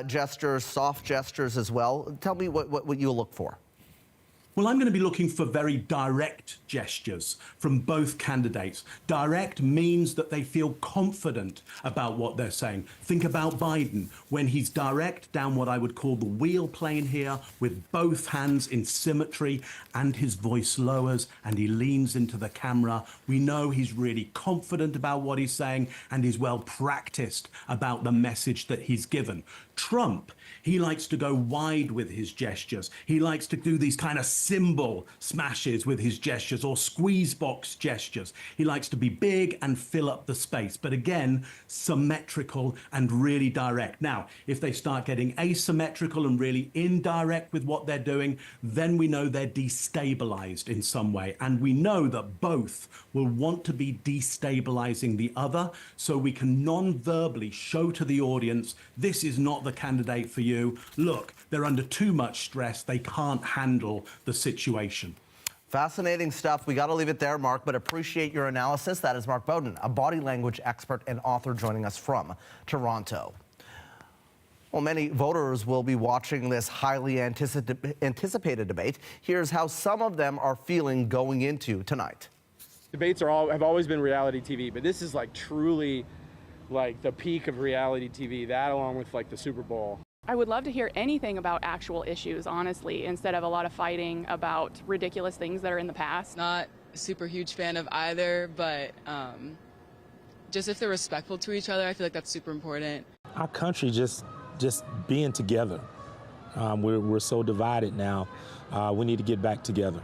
gestures, soft gestures as well. Tell me what you'll look for. Well, I'm going to be looking for very direct gestures from both candidates. Direct means that they feel confident about what they're saying. Think about Biden when he's direct down what I would call the wheel plane here, with both hands in symmetry, and his voice lowers and he leans into the camera. We know he's really confident about what he's saying and he's well practiced about the message that he's given. Trump, he likes to go wide with his gestures. He likes to do these kind of cymbal smashes with his gestures or squeeze box gestures. He likes to be big and fill up the space, but again, symmetrical and really direct. Now, if they start getting asymmetrical and really indirect with what they're doing, then we know they're destabilized in some way. And we know that both will want to be destabilizing the other, so we can non-verbally show to the audience, this is not the candidate for you. Look, they're under too much stress. They can't handle the situation. Fascinating stuff. We got to leave it there, Mark, but appreciate your analysis. That is Mark Bowden, a body language expert and author joining us from Toronto. Well, many voters will be watching this highly anticipated debate. Here's how some of them are feeling going into tonight. Debates have always been reality TV, but this is like truly like the peak of reality TV, that along with like the Super Bowl. I would love to hear anything about actual issues, honestly, instead of a lot of fighting about ridiculous things that are in the past. Not a super huge fan of either, but just if they're respectful to each other, I feel like that's super important. Our country just being together. We're so divided now. We need to get back together.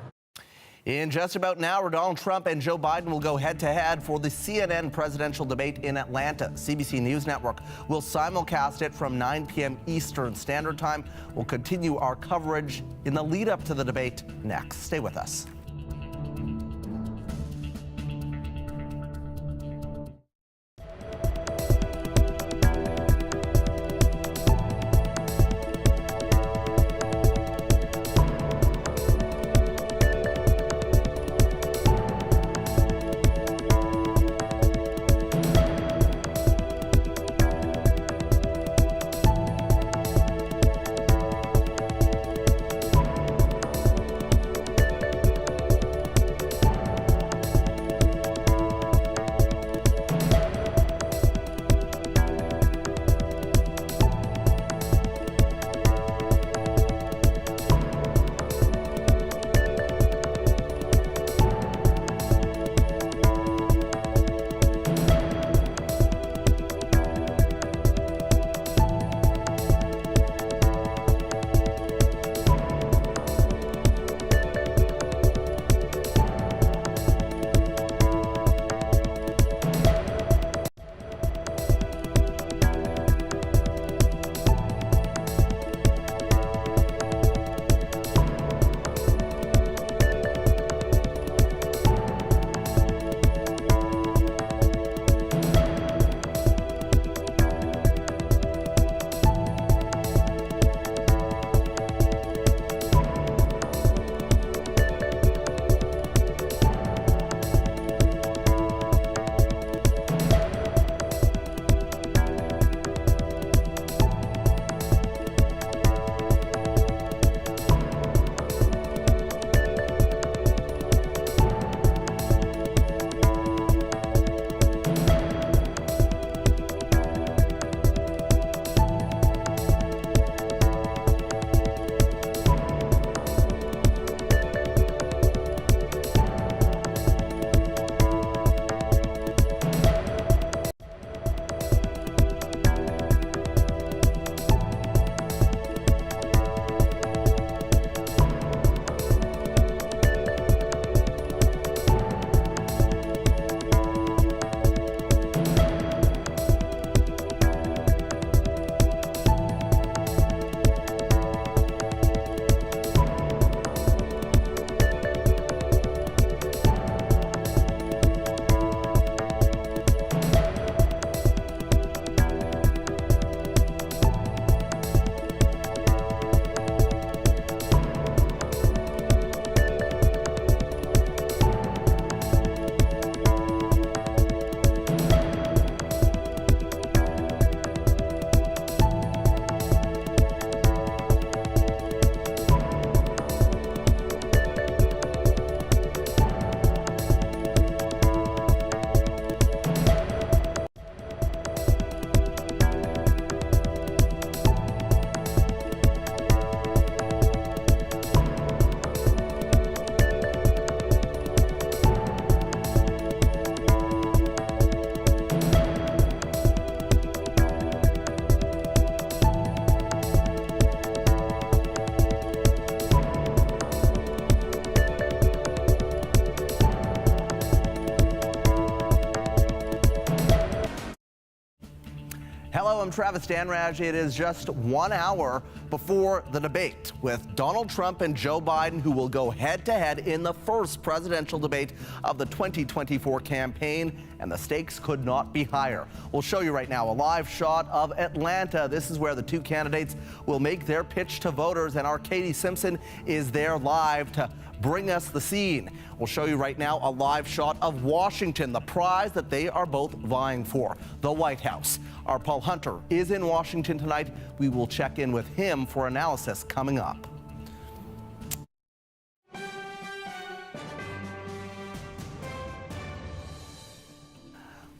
In just about an hour, Donald Trump and Joe Biden will go head-to-head for the CNN presidential debate in Atlanta. CBC News Network will simulcast it from 9 p.m. Eastern Standard Time. We'll continue our coverage in the lead-up to the debate next. Stay with us. Hello, I'm Travis Dhanraj. It is just 1 hour before the debate with Donald Trump and Joe Biden, who will go head-to-head in the first presidential debate of the 2024 campaign, and the stakes could not be higher. We'll show you right now a live shot of Atlanta. This is where the two candidates will make their pitch to voters, and our Katie Simpson is there live to bring us the scene. We'll show you right now a live shot of Washington, the prize that they are both vying for, the White House. Our Paul Hunter is in Washington tonight. We will check in with him for analysis coming up.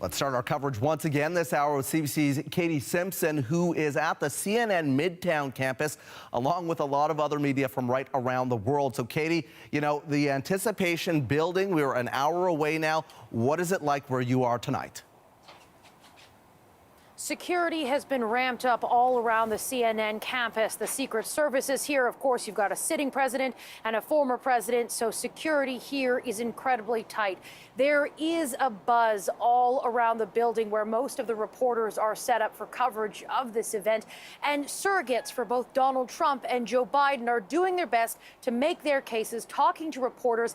Let's start our coverage once again this hour with CBC's Katie Simpson, who is at the CNN Midtown campus, along with a lot of other media from right around the world. So, Katie, you know, the anticipation building, we're an hour away now. What is it like where you are tonight? Security has been ramped up all around the CNN campus. The Secret Service is here. Of course, you've got a sitting president and a former president, so security here is incredibly tight. There is a buzz all around the building where most of the reporters are set up for coverage of this event. And surrogates for both Donald Trump and Joe Biden are doing their best to make their cases, talking to reporters,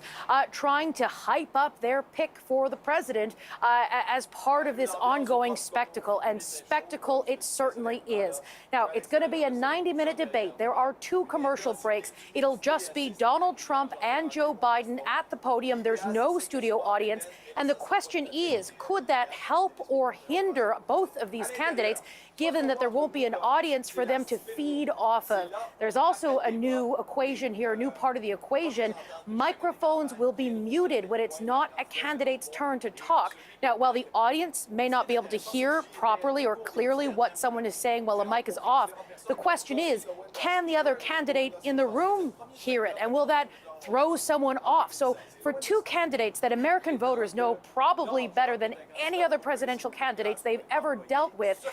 trying to hype up their pick for the president as part of this ongoing spectacle. And spectacle it certainly is. Now, it's going to be a 90-minute debate. There are 2 commercial breaks. It'll just be Donald Trump and Joe Biden at the podium. There's no studio audience. And the question is, could that help or hinder both of these candidates, given that there won't be an audience for them to feed off of? There's also a new equation here, a new part of the equation. Microphones will be muted when it's not a candidate's turn to talk. Now, while the audience may not be able to hear properly or clearly what someone is saying while a mic is off, the question is, can the other candidate in the room hear it? And will that throw someone off? So for 2 candidates that American voters know probably better than any other presidential candidates they've ever dealt with,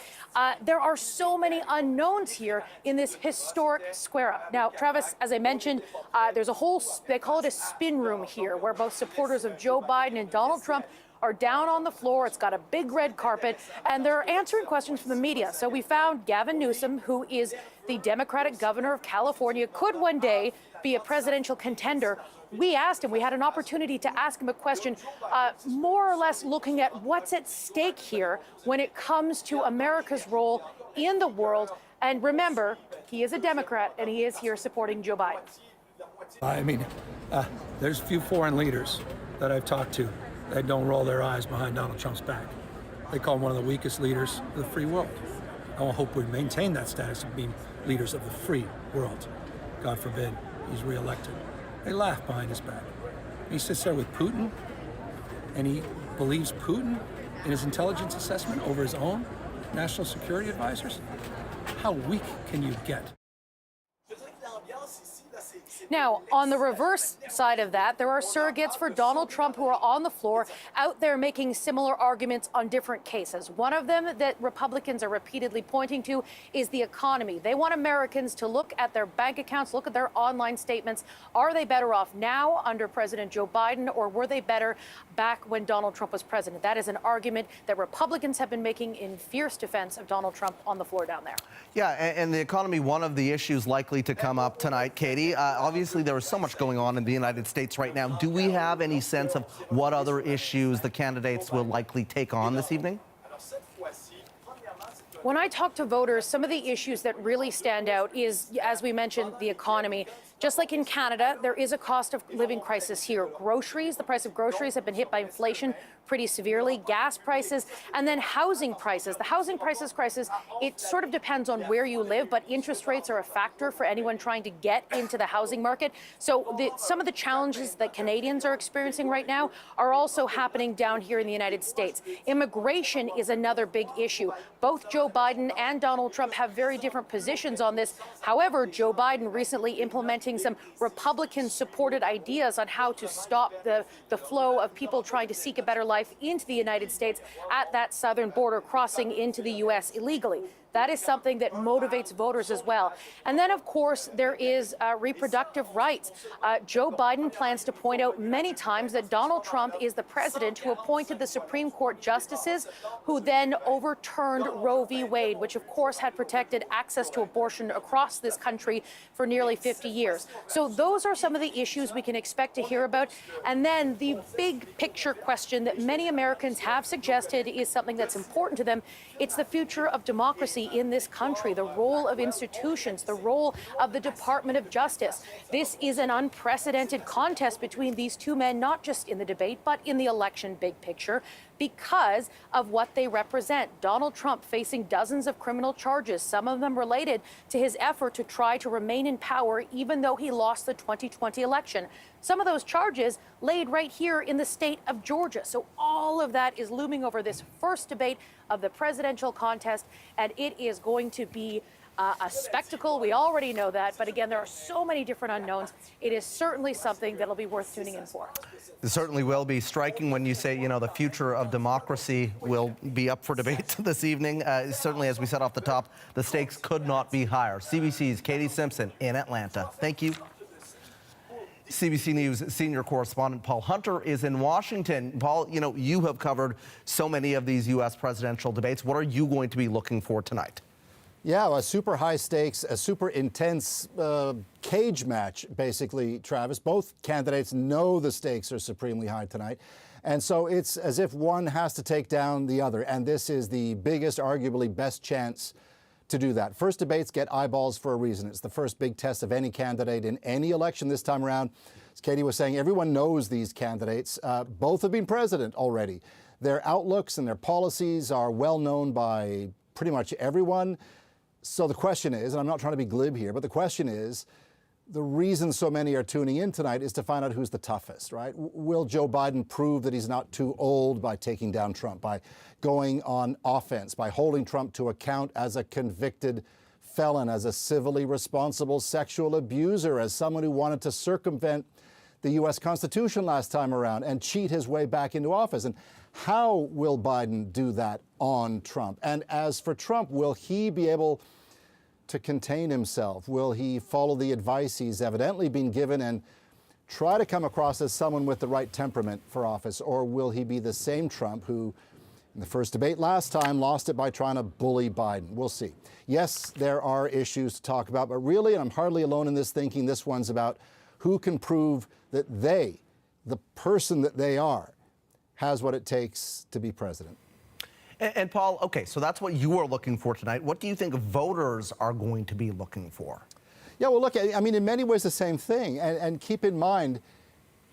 there are so many unknowns here in this historic square-up. Now, Travis, as I mentioned, there's a whole, they call it a spin room here, where both supporters of Joe Biden and Donald Trump are down on the floor. It's got a big red carpet, and they're answering questions from the media. So we found Gavin Newsom, who is the Democratic governor of California, could one day be a presidential contender. We asked him, we had an opportunity to ask him a question, more or less looking at what's at stake here when it comes to America's role in the world. And remember, he is a Democrat, and he is here supporting Joe Biden. I mean, there's a few foreign leaders that I've talked to that don't roll their eyes behind Donald Trump's back. They call him one of the weakest leaders of the free world. I hope we maintain that status of being leaders of the free world. God forbid he's reelected. They laugh behind his back. He sits there with Putin, and he believes Putin in his intelligence assessment over his own national security advisors. How weak can you get? Now, on the reverse side of that, there are surrogates for Donald Trump who are on the floor out there making similar arguments on different cases. One of them that Republicans are repeatedly pointing to is the economy. They want Americans to look at their bank accounts, look at their online statements. Are they better off now under President Joe Biden, or were they better back when Donald Trump was president? That is an argument that Republicans have been making in fierce defense of Donald Trump on the floor down there. Yeah, and the economy, one of the issues likely to come up tonight, Katie. Obviously, there is so much going on in the United States right now. Do we have any sense of what other issues the candidates will likely take on this evening? When I talk to voters, some of the issues that really stand out is, as we mentioned, the economy. Just like in Canada, there is a cost of living crisis here. Groceries, the price of groceries have been hit by inflation pretty severely, gas prices, and then housing prices. The housing prices crisis, it sort of depends on where you live, but interest rates are a factor for anyone trying to get into the housing market. So some of the challenges that Canadians are experiencing right now are also happening down here in the United States. Immigration is another big issue. Both Joe Biden and Donald Trump have very different positions on this. However, Joe Biden recently implementing some Republican-supported ideas on how to stop the flow of people trying to seek a better life into the United States at that southern border, crossing into the U.S. illegally. That is something that motivates voters as well. And then, of course, there is reproductive rights. Joe Biden plans to point out many times that Donald Trump is the president who appointed the Supreme Court justices who then overturned Roe v. Wade, which, of course, had protected access to abortion across this country for nearly 50 years. So those are some of the issues we can expect to hear about. And then the big picture question that many Americans have suggested is something that's important to them. It's the future of democracy in this country, the role of institutions, the role of the Department of Justice. This is an unprecedented contest between these two men, not just in the debate, but in the election big picture. because of what they represent. Donald Trump facing dozens of criminal charges, some of them related to his effort to try to remain in power even though he lost the 2020 election. Some of those charges laid right here in the state of Georgia. So all of that is looming over this first debate of the presidential contest, and it is going to be a spectacle. We already know that, but again, there are so many different unknowns. It is certainly something that'll be worth tuning in for. It certainly will be striking when you say, you know, the future of democracy will be up for debate this evening. Certainly, as we said off the top, the stakes could not be higher. CBC's Katie Simpson in Atlanta. Thank you. CBC News senior correspondent Paul Hunter is in Washington. Paul, you know, you have covered so many of these U.S. presidential debates. What are you going to be looking for tonight? Yeah, a super high stakes, a super intense cage match, basically, Travis. Both candidates know the stakes are supremely high tonight. And so it's as if one has to take down the other. And this is the biggest, arguably best chance to do that. First debates get eyeballs for a reason. It's the first big test of any candidate in any election this time around. As Katie was saying, everyone knows these candidates. Both have been president already. Their outlooks and their policies are well known by pretty much everyone. So the question is, and I'm not trying to be glib here, but the question is, the reason so many are tuning in tonight is to find out who's the toughest, right? Will Joe Biden prove that he's not too old by taking down Trump, by going on offense, by holding Trump to account as a convicted felon, as a civilly responsible sexual abuser, as someone who wanted to circumvent the U.S. Constitution last time around and cheat his way back into office? And how will Biden do that on Trump? And as for Trump, will he be able to contain himself? Will he follow the advice he's evidently been given and try to come across as someone with the right temperament for office? Or will he be the same Trump who, in the first debate last time, lost it by trying to bully Biden? We'll see. Yes, there are issues to talk about, but really, and I'm hardly alone in this thinking, this one's about who can prove that they, the person that they are, has what it takes to be president. And Paul, okay, so that's what you are looking for tonight. What do you think voters are going to be looking for? Yeah, well, look, I mean, in many ways the same thing. And keep in mind,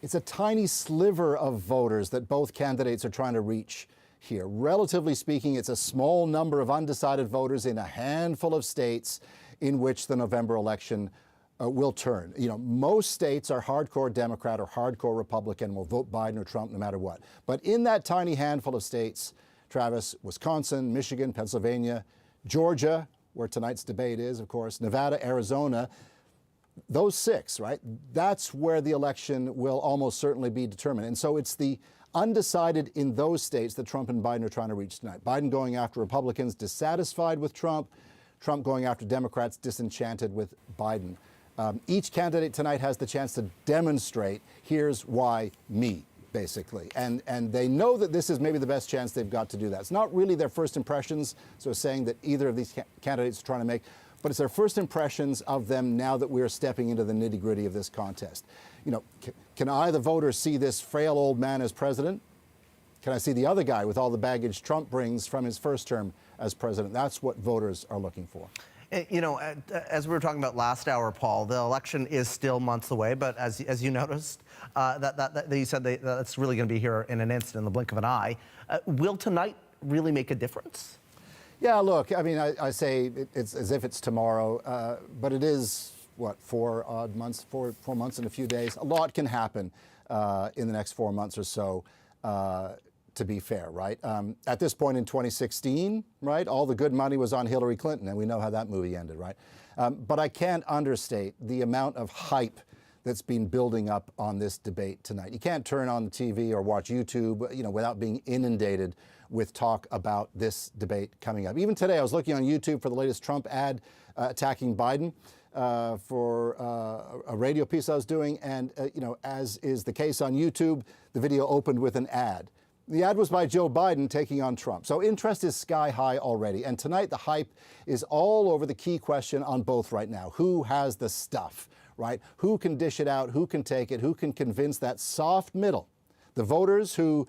it's a tiny sliver of voters that both candidates are trying to reach here. Relatively speaking, it's a small number of undecided voters in a handful of states in which the November election will turn. You know, most states are hardcore Democrat or hardcore Republican, will vote Biden or Trump no matter what. But in that tiny handful of states, Travis, Wisconsin, Michigan, Pennsylvania, Georgia, where tonight's debate is, of course, Nevada, Arizona, those six, right? That's where the election will almost certainly be determined. And so it's the undecided in those states that Trump and Biden are trying to reach tonight. Biden going after Republicans dissatisfied with Trump, Trump going after Democrats disenchanted with Biden. Each candidate tonight has the chance to demonstrate, here's why me, basically. And they know that this is maybe the best chance they've got to do that. It's not really their first impressions, so saying that either of these candidates are trying to make, but it's their first impressions of them now that we're stepping into the nitty-gritty of this contest. You know, can I, the voter, see this frail old man as president? Can I see the other guy with all the baggage Trump brings from his first term as president? That's what voters are looking for. You know, as we were talking about last hour, Paul, the election is still months away, but as you noticed, that you said that's really going to be here in an instant, in the blink of an eye. Will tonight really make a difference? Yeah, look, I mean, I say it's as if it's tomorrow, but it is, what, 4 months and a few days. A lot can happen in the next 4 months or so. To be fair, right? At this point in 2016, right, all the good money was on Hillary Clinton, and we know how that movie ended, right? But I can't understate the amount of hype that's been building up on this debate tonight. You can't turn on the TV or watch YouTube, you know, without being inundated with talk about this debate coming up. Even today, I was looking on YouTube for the latest Trump ad attacking Biden for a radio piece I was doing, and you know, as is the case on YouTube, the video opened with an ad. The ad was by Joe Biden taking on Trump. So interest is sky high already. And tonight, the hype is all over the key question on both right now. Who has the stuff, right? Who can dish it out? Who can take it? Who can convince that soft middle? The voters who,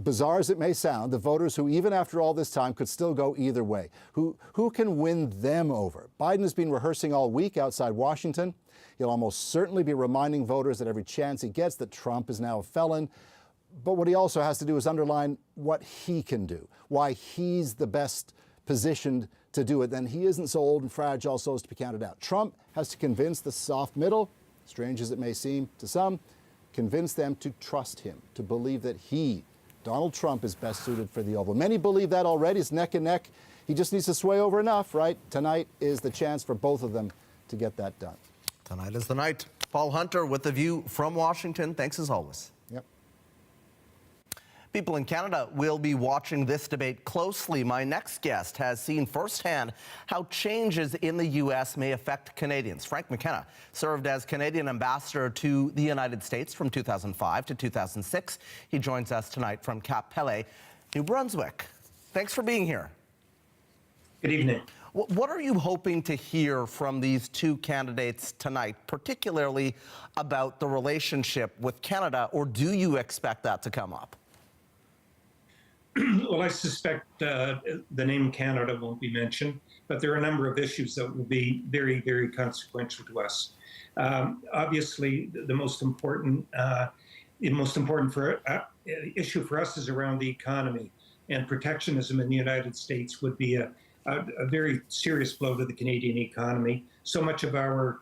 bizarre as it may sound, the voters who, even after all this time, could still go either way. Who can win them over? Biden has been rehearsing all week outside Washington. He'll almost certainly be reminding voters at every chance he gets that Trump is now a felon. But what he also has to do is underline what he can do, why he's the best positioned to do it. Then he isn't so old and fragile so as to be counted out. Trump has to convince the soft middle, strange as it may seem to some, convince them to trust him, to believe that he, Donald Trump, is best suited for the Oval. Many believe that already. It's neck and neck. He just needs to sway over enough, right? Tonight is the chance for both of them to get that done. Tonight is the night. Paul Hunter with The View from Washington. Thanks as always. Yep. People in Canada will be watching this debate closely. My next guest has seen firsthand how changes in the U.S. may affect Canadians. Frank McKenna served as Canadian ambassador to the United States from 2005 to 2006. He joins us tonight from Cap Pelé, New Brunswick. Thanks for being here. Good evening. What are you hoping to hear from these two candidates tonight, particularly about the relationship with Canada, or do you expect that to come up? Well, I suspect the name Canada won't be mentioned, but there are a number of issues that will be very, very consequential to us. Obviously, the most important issue for us is around the economy, and protectionism in the United States would be a very serious blow to the Canadian economy. So much of our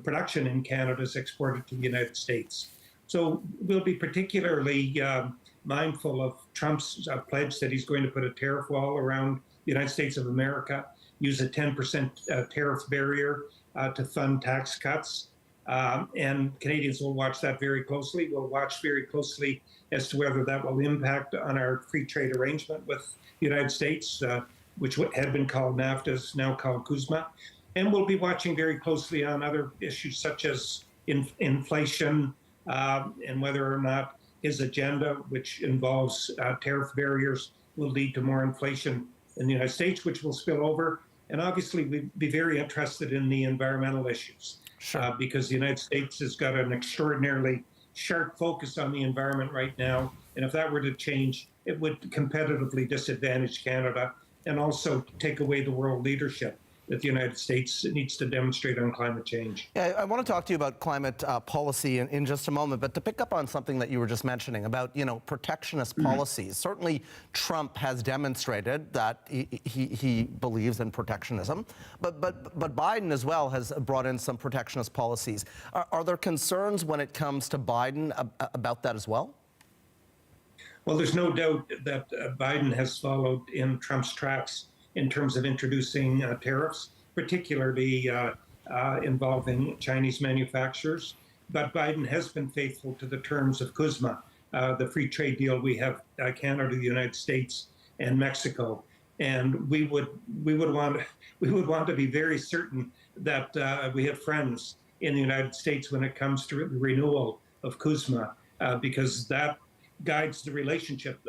production in Canada is exported to the United States. So we'll be particularly mindful of Trump's pledge that he's going to put a tariff wall around the United States of America, use a 10% tariff barrier to fund tax cuts. And Canadians will watch that very closely. We'll watch very closely as to whether that will impact on our free trade arrangement with the United States, which had been called NAFTA, is now called CUSMA. And we'll be watching very closely on other issues such as inflation and whether or not his agenda, which involves tariff barriers, will lead to more inflation in the United States, which will spill over. And obviously, we'd be very interested in the environmental issues because the United States has got an extraordinarily sharp focus on the environment right now. And if that were to change, it would competitively disadvantage Canada and also take away the world leadership that the United States needs to demonstrate on climate change. Yeah, I want to talk to you about climate policy in just a moment, but to pick up on something that you were just mentioning about, protectionist policies. Certainly, Trump has demonstrated that he believes in protectionism, but Biden as well has brought in some protectionist policies. Are there concerns when it comes to Biden about that as well? Well, there's no doubt that Biden has followed in Trump's tracks in terms of introducing tariffs, particularly involving Chinese manufacturers. But Biden has been faithful to the terms of CUSMA, the free trade deal we have Canada, the United States, and Mexico. And we would want to be very certain that we have friends in the United States when it comes to the renewal of CUSMA, because that guides the relationship.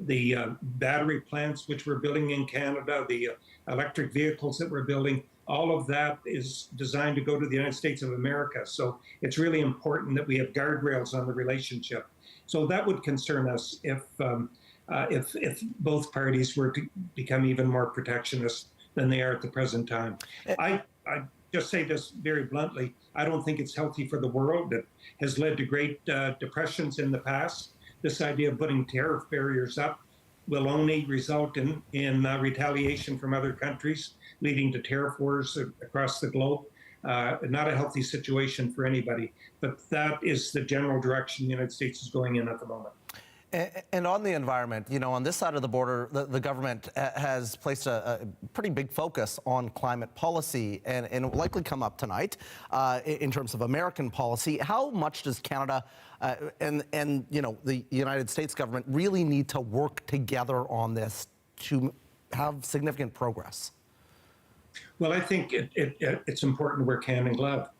The battery plants which we're building in Canada, the electric vehicles that we're building, all of that is designed to go to the United States of America. So it's really important that we have guardrails on the relationship. So that would concern us if both parties were to become even more protectionist than they are at the present time. I just say this very bluntly. I don't think it's healthy for the world. It has led to great depressions in the past. This idea of putting tariff barriers up will only result in retaliation from other countries, leading to tariff wars across the globe. Not a healthy situation for anybody, but that is the general direction the United States is going in at the moment. And on the environment, on this side of the border, the government has placed a pretty big focus on climate policy, and it will likely come up tonight in terms of American policy. How much does Canada and the United States government really need to work together on this to have significant progress? Well, I think it's important to work hand in glove.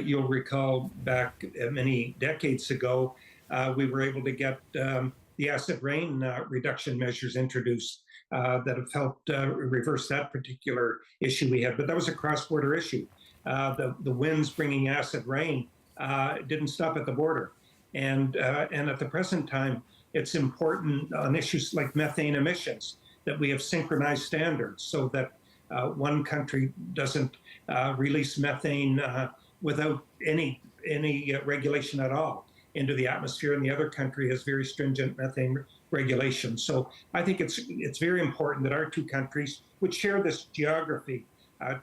You'll recall back many decades ago, we were able to get the acid rain reduction measures introduced that have helped reverse that particular issue we had. But that was a cross-border issue. The winds bringing acid rain didn't stop at the border. And at the present time, it's important on issues like methane emissions that we have synchronized standards so that one country doesn't release methane without any regulation at all. into the atmosphere, and the other country has very stringent methane regulations. So I think it's very important that our two countries, which share this geography,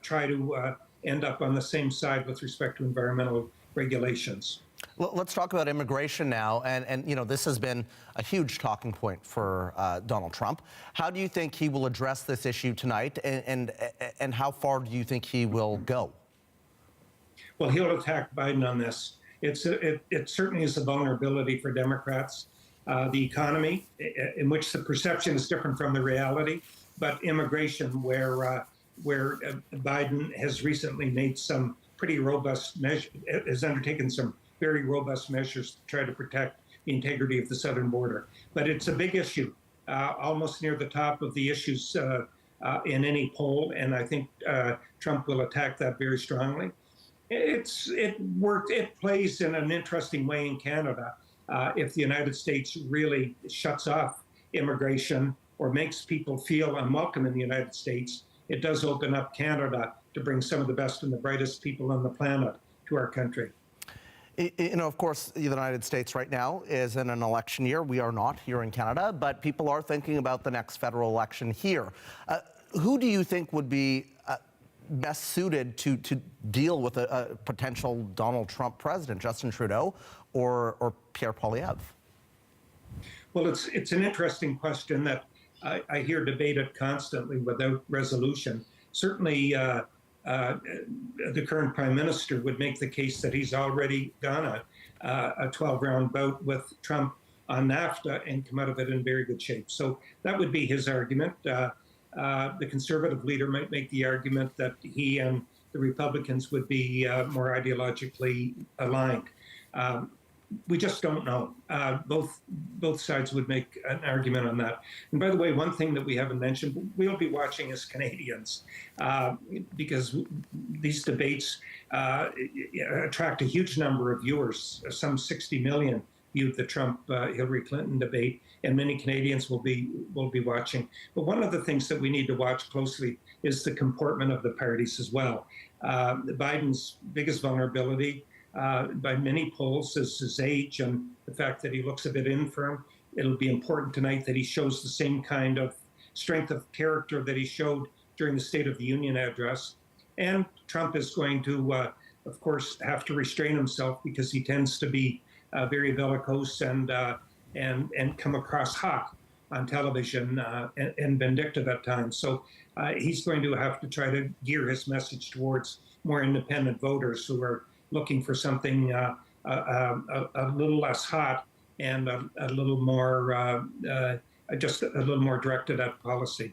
try to end up on the same side with respect to environmental regulations. Well, let's talk about immigration now, and you know, this has been a huge talking point for Donald Trump. How do you think he will address this issue tonight, and how far do you think he will go? Well, he'll attack Biden on this. It certainly is a vulnerability for Democrats. The economy, in which the perception is different from the reality, but immigration, where Biden has recently made some pretty robust measures, has undertaken some very robust measures to try to protect the integrity of the southern border. But it's a big issue, almost near the top of the issues in any poll, and I think Trump will attack that very strongly. It plays in an interesting way in Canada. If the United States really shuts off immigration or makes people feel unwelcome in the United States, it does open up Canada to bring some of the best and the brightest people on the planet to our country. You know, of course, the United States right now is in an election year. We are not here in Canada, but people are thinking about the next federal election here. Who do you think would be best suited to deal with a potential Donald Trump president, Justin Trudeau or Pierre Poilievre? Well, it's an interesting question that I hear debated constantly without resolution. Certainly, the current prime minister would make the case that he's already done a 12-round bout with Trump on NAFTA and come out of it in very good shape. So that would be his argument. The conservative leader might make the argument that he and the Republicans would be more ideologically aligned. We just don't know. Both sides would make an argument on that. And by the way, one thing that we haven't mentioned, we'll be watching as Canadians, because these debates attract a huge number of viewers. Some 60 million viewed the Trump-Hillary Clinton debate, and many Canadians will be watching. But one of the things that we need to watch closely is the comportment of the parties as well. Biden's biggest vulnerability by many polls is his age and the fact that he looks a bit infirm. It'll be important tonight that he shows the same kind of strength of character that he showed during the State of the Union address. And Trump is going to, of course, have to restrain himself because he tends to be very bellicose and come across hot on television and vindictive at times. So he's going to have to try to gear his message towards more independent voters who are looking for something a little less hot and a little more, just a little more directed at policy.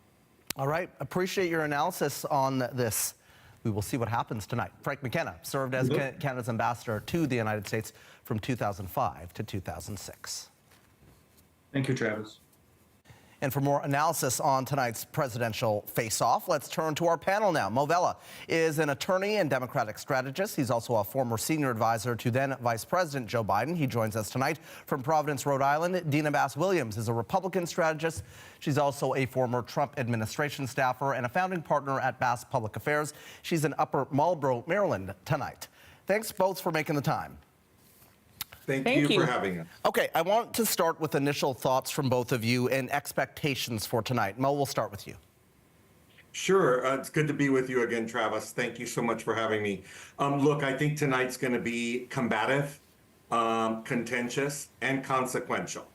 All right, appreciate your analysis on this. We will see what happens tonight. Frank McKenna served as Canada's ambassador to the United States from 2005 to 2006. Thank you, Travis. And for more analysis on tonight's presidential face-off, let's turn to our panel now. Mo Vela is an attorney and Democratic strategist. He's also a former senior advisor to then Vice President Joe Biden. He joins us tonight from Providence, Rhode Island. Dina Bass-Williams is a Republican strategist. She's also a former Trump administration staffer and a founding partner at Bass Public Affairs. She's in Upper Marlboro, Maryland tonight. Thanks both for making the time. Thank you for having us. Okay, I want to start with initial thoughts from both of you and expectations for tonight. Mo, we'll start with you. Sure. It's good to be with you again, Travis. Thank you so much for having me. Look, I think tonight's going to be combative, contentious, and consequential.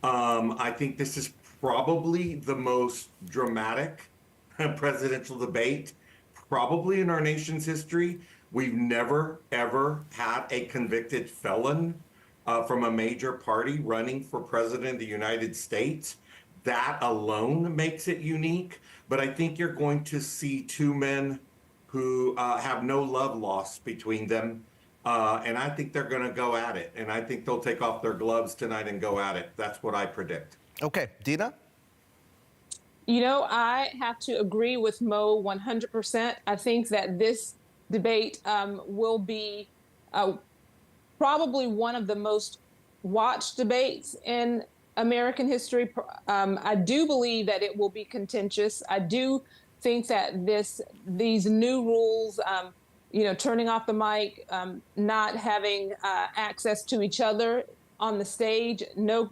I think this is probably the most dramatic presidential debate probably in our nation's history. We've never, ever had a convicted felon from a major party running for president of the United States. That alone makes it unique. But I think you're going to see two men who have no love lost between them. And I think they're going to go at it. And I think they'll take off their gloves tonight and go at it. That's what I predict. Okay, Dina? You know, I have to agree with Mo 100%. I think that this debate will be probably one of the most watched debates in American history. I do believe that it will be contentious. I do think that these new rules, turning off the mic, not having access to each other, on the stage, no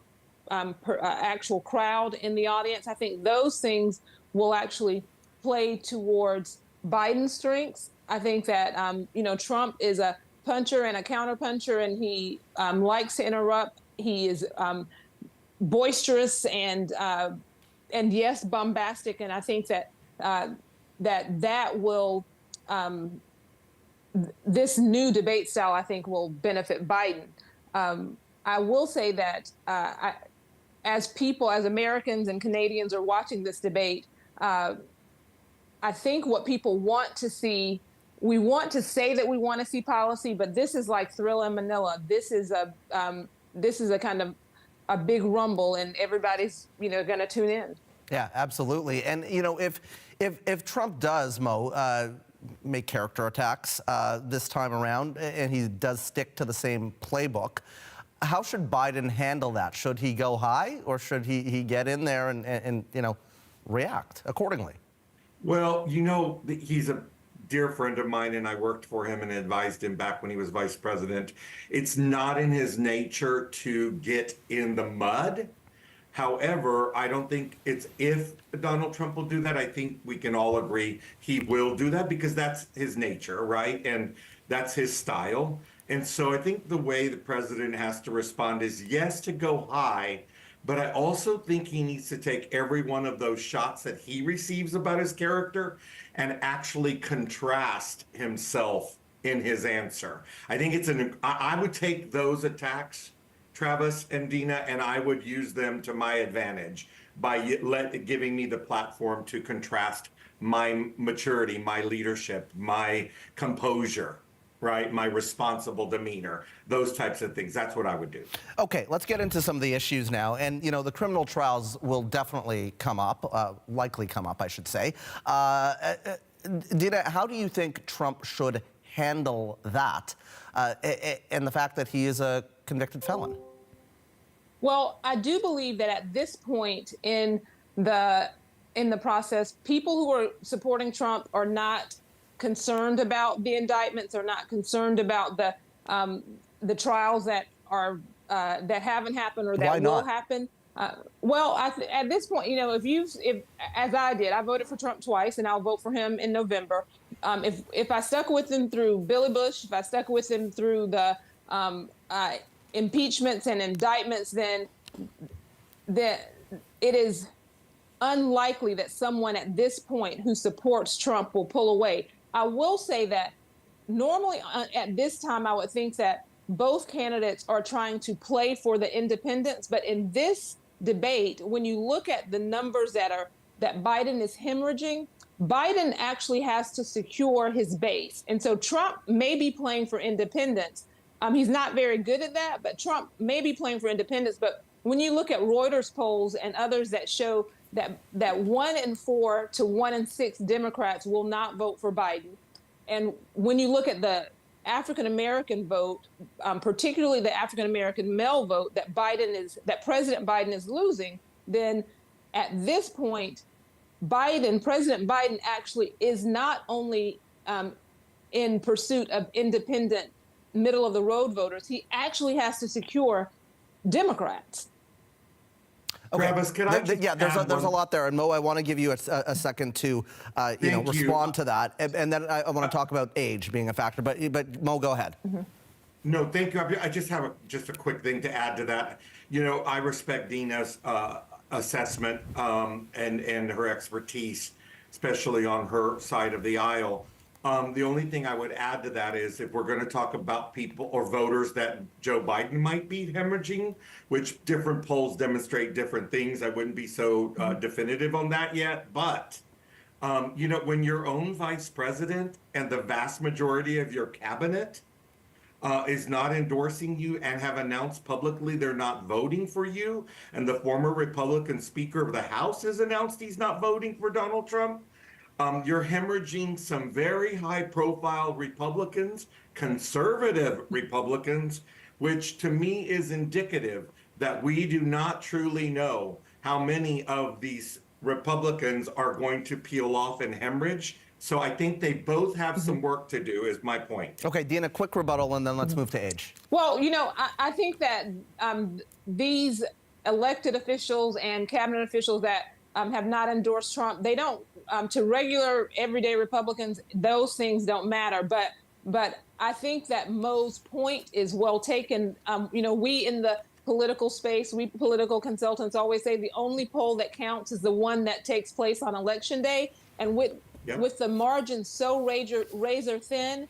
actual crowd in the audience. I think those things will actually play towards Biden's strengths. I think that, Trump is a puncher and a counterpuncher, and he likes to interrupt. He is boisterous and yes, bombastic. And I think that that will, this new debate style, I think, will benefit Biden. I will say that as people, as Americans and Canadians are watching this debate, I think what people want to see, we want to say that we want to see policy, but this is like Thrilla in Manila. This is a kind of a big rumble, and everybody's going to tune in. Yeah, absolutely. And if Trump does, Mo, make character attacks this time around, and he does stick to the same playbook, how should Biden handle that? Should he go high, or should he get in there and react accordingly? Well, he's a dear friend of mine, and I worked for him and advised him back when he was vice president. It's not in his nature to get in the mud. However, I don't think it's if Donald Trump will do that. I think we can all agree he will do that because that's his nature, right? And that's his style. And so I think the way the president has to respond is, yes, to go high, but I also think he needs to take every one of those shots that he receives about his character and actually contrast himself in his answer. I think I would take those attacks, Travis and Dina, and I would use them to my advantage by giving me the platform to contrast my maturity, my leadership, my composure, right? My responsible demeanor, those types of things. That's what I would do. Okay, let's get into some of the issues now. And, the criminal trials will definitely come up, likely come up, I should say. Dina, how do you think Trump should handle that and the fact that he is a convicted felon? Well, I do believe that at this point in the process, people who are supporting Trump are not concerned about the indictments, are not concerned about the trials that are that haven't happened or that will happen. At this point, if as I did, I voted for Trump twice, and I'll vote for him in November. If I stuck with him through Billy Bush, if I stuck with him through the impeachments and indictments, then it is unlikely that someone at this point who supports Trump will pull away. I will say that normally at this time, I would think that both candidates are trying to play for the independents. But in this debate, when you look at the numbers that Biden is hemorrhaging, Biden actually has to secure his base. And so Trump may be playing for independents. He's not very good at that, but Trump may be playing for independents. But when you look at Reuters polls and others that show that 1 in 4 to 1 in 6 Democrats will not vote for Biden. And when you look at the African-American vote, particularly the African-American male vote that President Biden is losing, then at this point, President Biden actually is not only in pursuit of independent middle of the road voters, he actually has to secure Democrats. Okay. Travis, can I there's a lot there, and Mo, I want to give you a second to respond to that, and then I want to talk about age being a factor. But Mo, go ahead. Mm-hmm. No, thank you. I just have a quick thing to add to that. I respect Dina's assessment and her expertise, especially on her side of the aisle. The only thing I would add to that is if we're going to talk about people or voters that Joe Biden might be hemorrhaging, which different polls demonstrate different things, I wouldn't be so definitive on that yet. But, when your own vice president and the vast majority of your cabinet is not endorsing you and have announced publicly they're not voting for you, and the former Republican Speaker of the House has announced he's not voting for Donald Trump, you're hemorrhaging some very high-profile Republicans, conservative Republicans, which to me is indicative that we do not truly know how many of these Republicans are going to peel off and hemorrhage So I think they both have some work to do, is my point. Okay, Dean, a quick rebuttal, and then let's move to Age. Well, I think that these elected officials and cabinet officials that have not endorsed Trump, they don't, to regular, everyday Republicans, those things don't matter. But I think that Mo's point is well taken. We in the political space, we political consultants always say the only poll that counts is the one that takes place on Election Day. And with the margin so razor thin,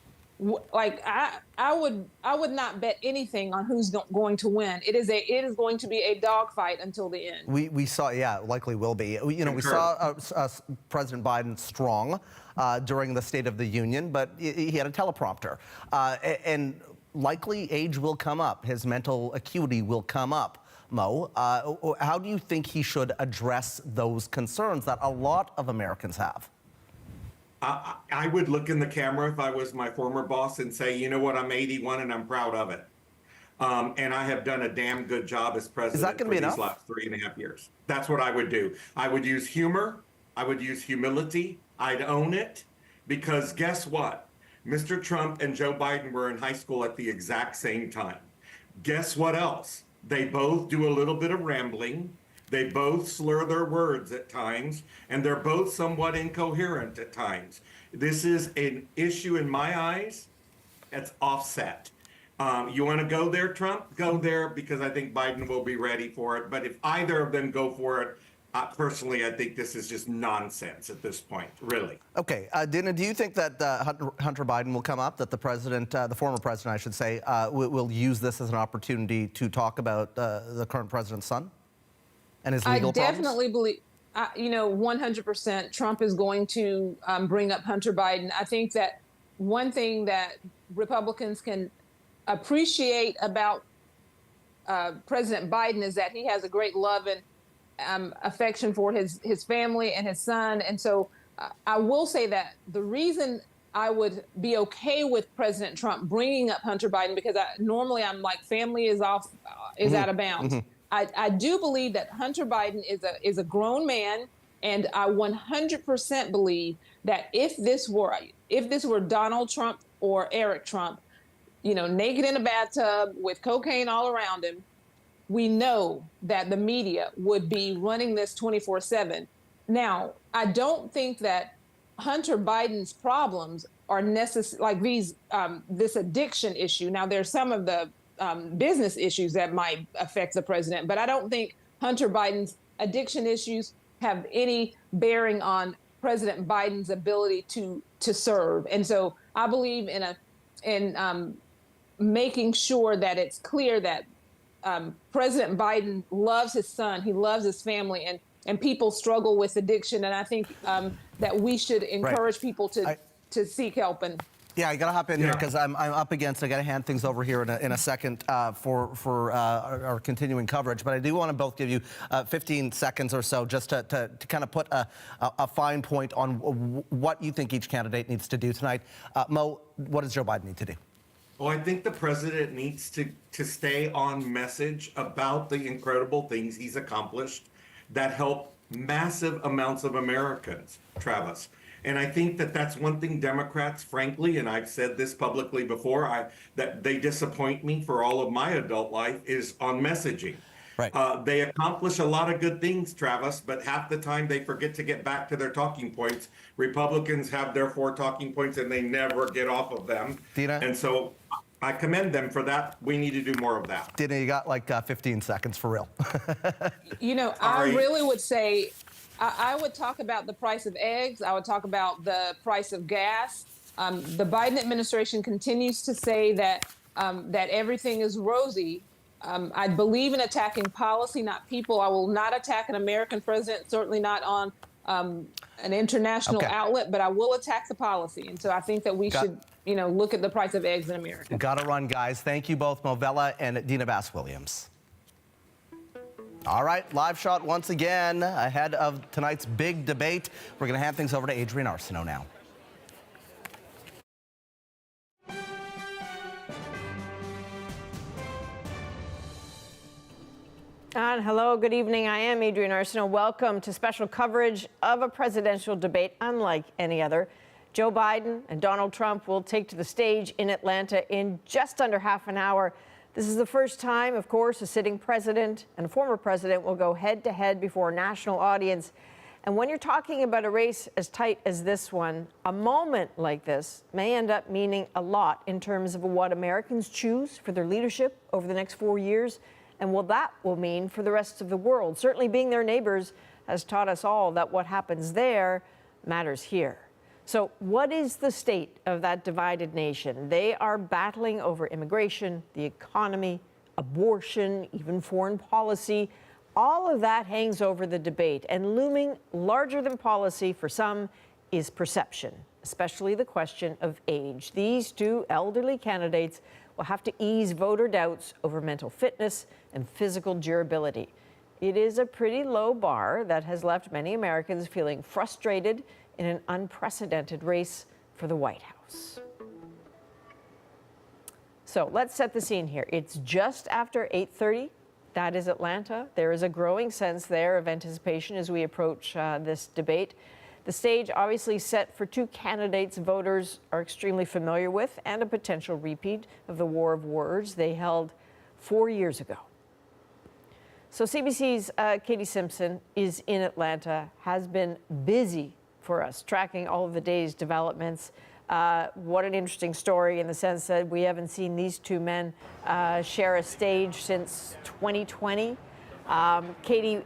I would not bet anything on who's going to win. It is going to be a dogfight until the end. We saw, likely will be. We saw President Biden strong during the State of the Union, but he had a teleprompter, and likely age will come up. His mental acuity will come up. Mo, how do you think he should address those concerns that a lot of Americans have? I would look in the camera if I was my former boss and say, you know what, I'm 81 and I'm proud of it. And I have done a damn good job as president for these last 3.5 years. That's what I would do. I would use humor. I would use humility. I'd own it. Because guess what? Mr. Trump and Joe Biden were in high school at the exact same time. Guess what else? They both do a little bit of rambling. They both slur their words at times, and they're both somewhat incoherent at times. This is an issue in my eyes that's offset. You want to go there, Trump? Go there, because I think Biden will be ready for it. But if either of them go for it, personally, I think this is just nonsense at this point, really. Okay, Dina, do you think that Hunter Biden will come up, that the president, the former president, I should say, will use this as an opportunity to talk about the current president's son and his legal problems? I definitely believe, 100% Trump is going to bring up Hunter Biden. I think that one thing that Republicans can appreciate about President Biden is that he has a great love and affection for his family and his son. And so I will say that the reason I would be okay with President Trump bringing up Hunter Biden, because normally I'm like, family is out of bounds. I do believe that Hunter Biden is a grown man, and I 100% believe that if this were Donald Trump or Eric Trump, naked in a bathtub with cocaine all around him, we know that the media would be running this 24/7. Now, I don't think that Hunter Biden's problems are necessary, like this addiction issue. Now, there's some of the business issues that might affect the president, but I don't think Hunter Biden's addiction issues have any bearing on President Biden's ability to serve. And so I believe in making sure that it's clear that President Biden loves his son, he loves his family, and people struggle with addiction. And I think that we should encourage people to seek help. And yeah, I got to hop in here because I'm up against. I got to hand things over here in a second for our continuing coverage. But I do want to both give you 15 seconds or so just to kind of put a fine point on what you think each candidate needs to do tonight. Mo, what does Joe Biden need to do? Well, I think the president needs to stay on message about the incredible things he's accomplished that help massive amounts of Americans, Travis. And I think that that's one thing Democrats, frankly, and I've said this publicly before, that they disappoint me for all of my adult life is on messaging. Right. They accomplish a lot of good things, Travis, but half the time they forget to get back to their talking points. Republicans have their 4 talking points and they never get off of them. Dina? And so I commend them for that. We need to do more of that. Dina, you got like 15 seconds for real. I really would say, I would talk about the price of eggs. I would talk about the price of gas. The Biden administration continues to say that everything is rosy. I believe in attacking policy, not people. I will not attack an American president, certainly not on an international outlet, but I will attack the policy. And so I think that we should, look at the price of eggs in America. Got to run, guys. Thank you both, Mo Vella and Dina Bass-Williams. All right, live shot once again ahead of tonight's big debate. We're going to hand things over to Adrienne Arsenault now. And hello, good evening. I am Adrienne Arsenault. Welcome to special coverage of a presidential debate unlike any other. Joe Biden and Donald Trump will take to the stage in Atlanta in just under half an hour. This is the first time, of course, a sitting president and a former president will go head-to-head before a national audience. And when you're talking about a race as tight as this one, a moment like this may end up meaning a lot in terms of what Americans choose for their leadership over the next 4 years and what that will mean for the rest of the world. Certainly being their neighbors has taught us all that what happens there matters here. So what is the state of that divided nation? They are battling over immigration, the economy, abortion, even foreign policy. All of that hangs over the debate, and looming larger than policy for some is perception, especially the question of age. These two elderly candidates will have to ease voter doubts over mental fitness and physical durability. It is a pretty low bar that has left many Americans feeling frustrated in an unprecedented race for the White House. So let's set the scene here. It's just after 8:30. That is Atlanta. There is a growing sense there of anticipation as we approach this debate. The stage obviously set for two candidates voters are extremely familiar with, and a potential repeat of the war of words they held 4 years ago. So CBC's Katie Simpson is in Atlanta, has been busy for us, tracking all of the day's developments. What an interesting story in the sense that we haven't seen these two men share a stage since 2020. Katie,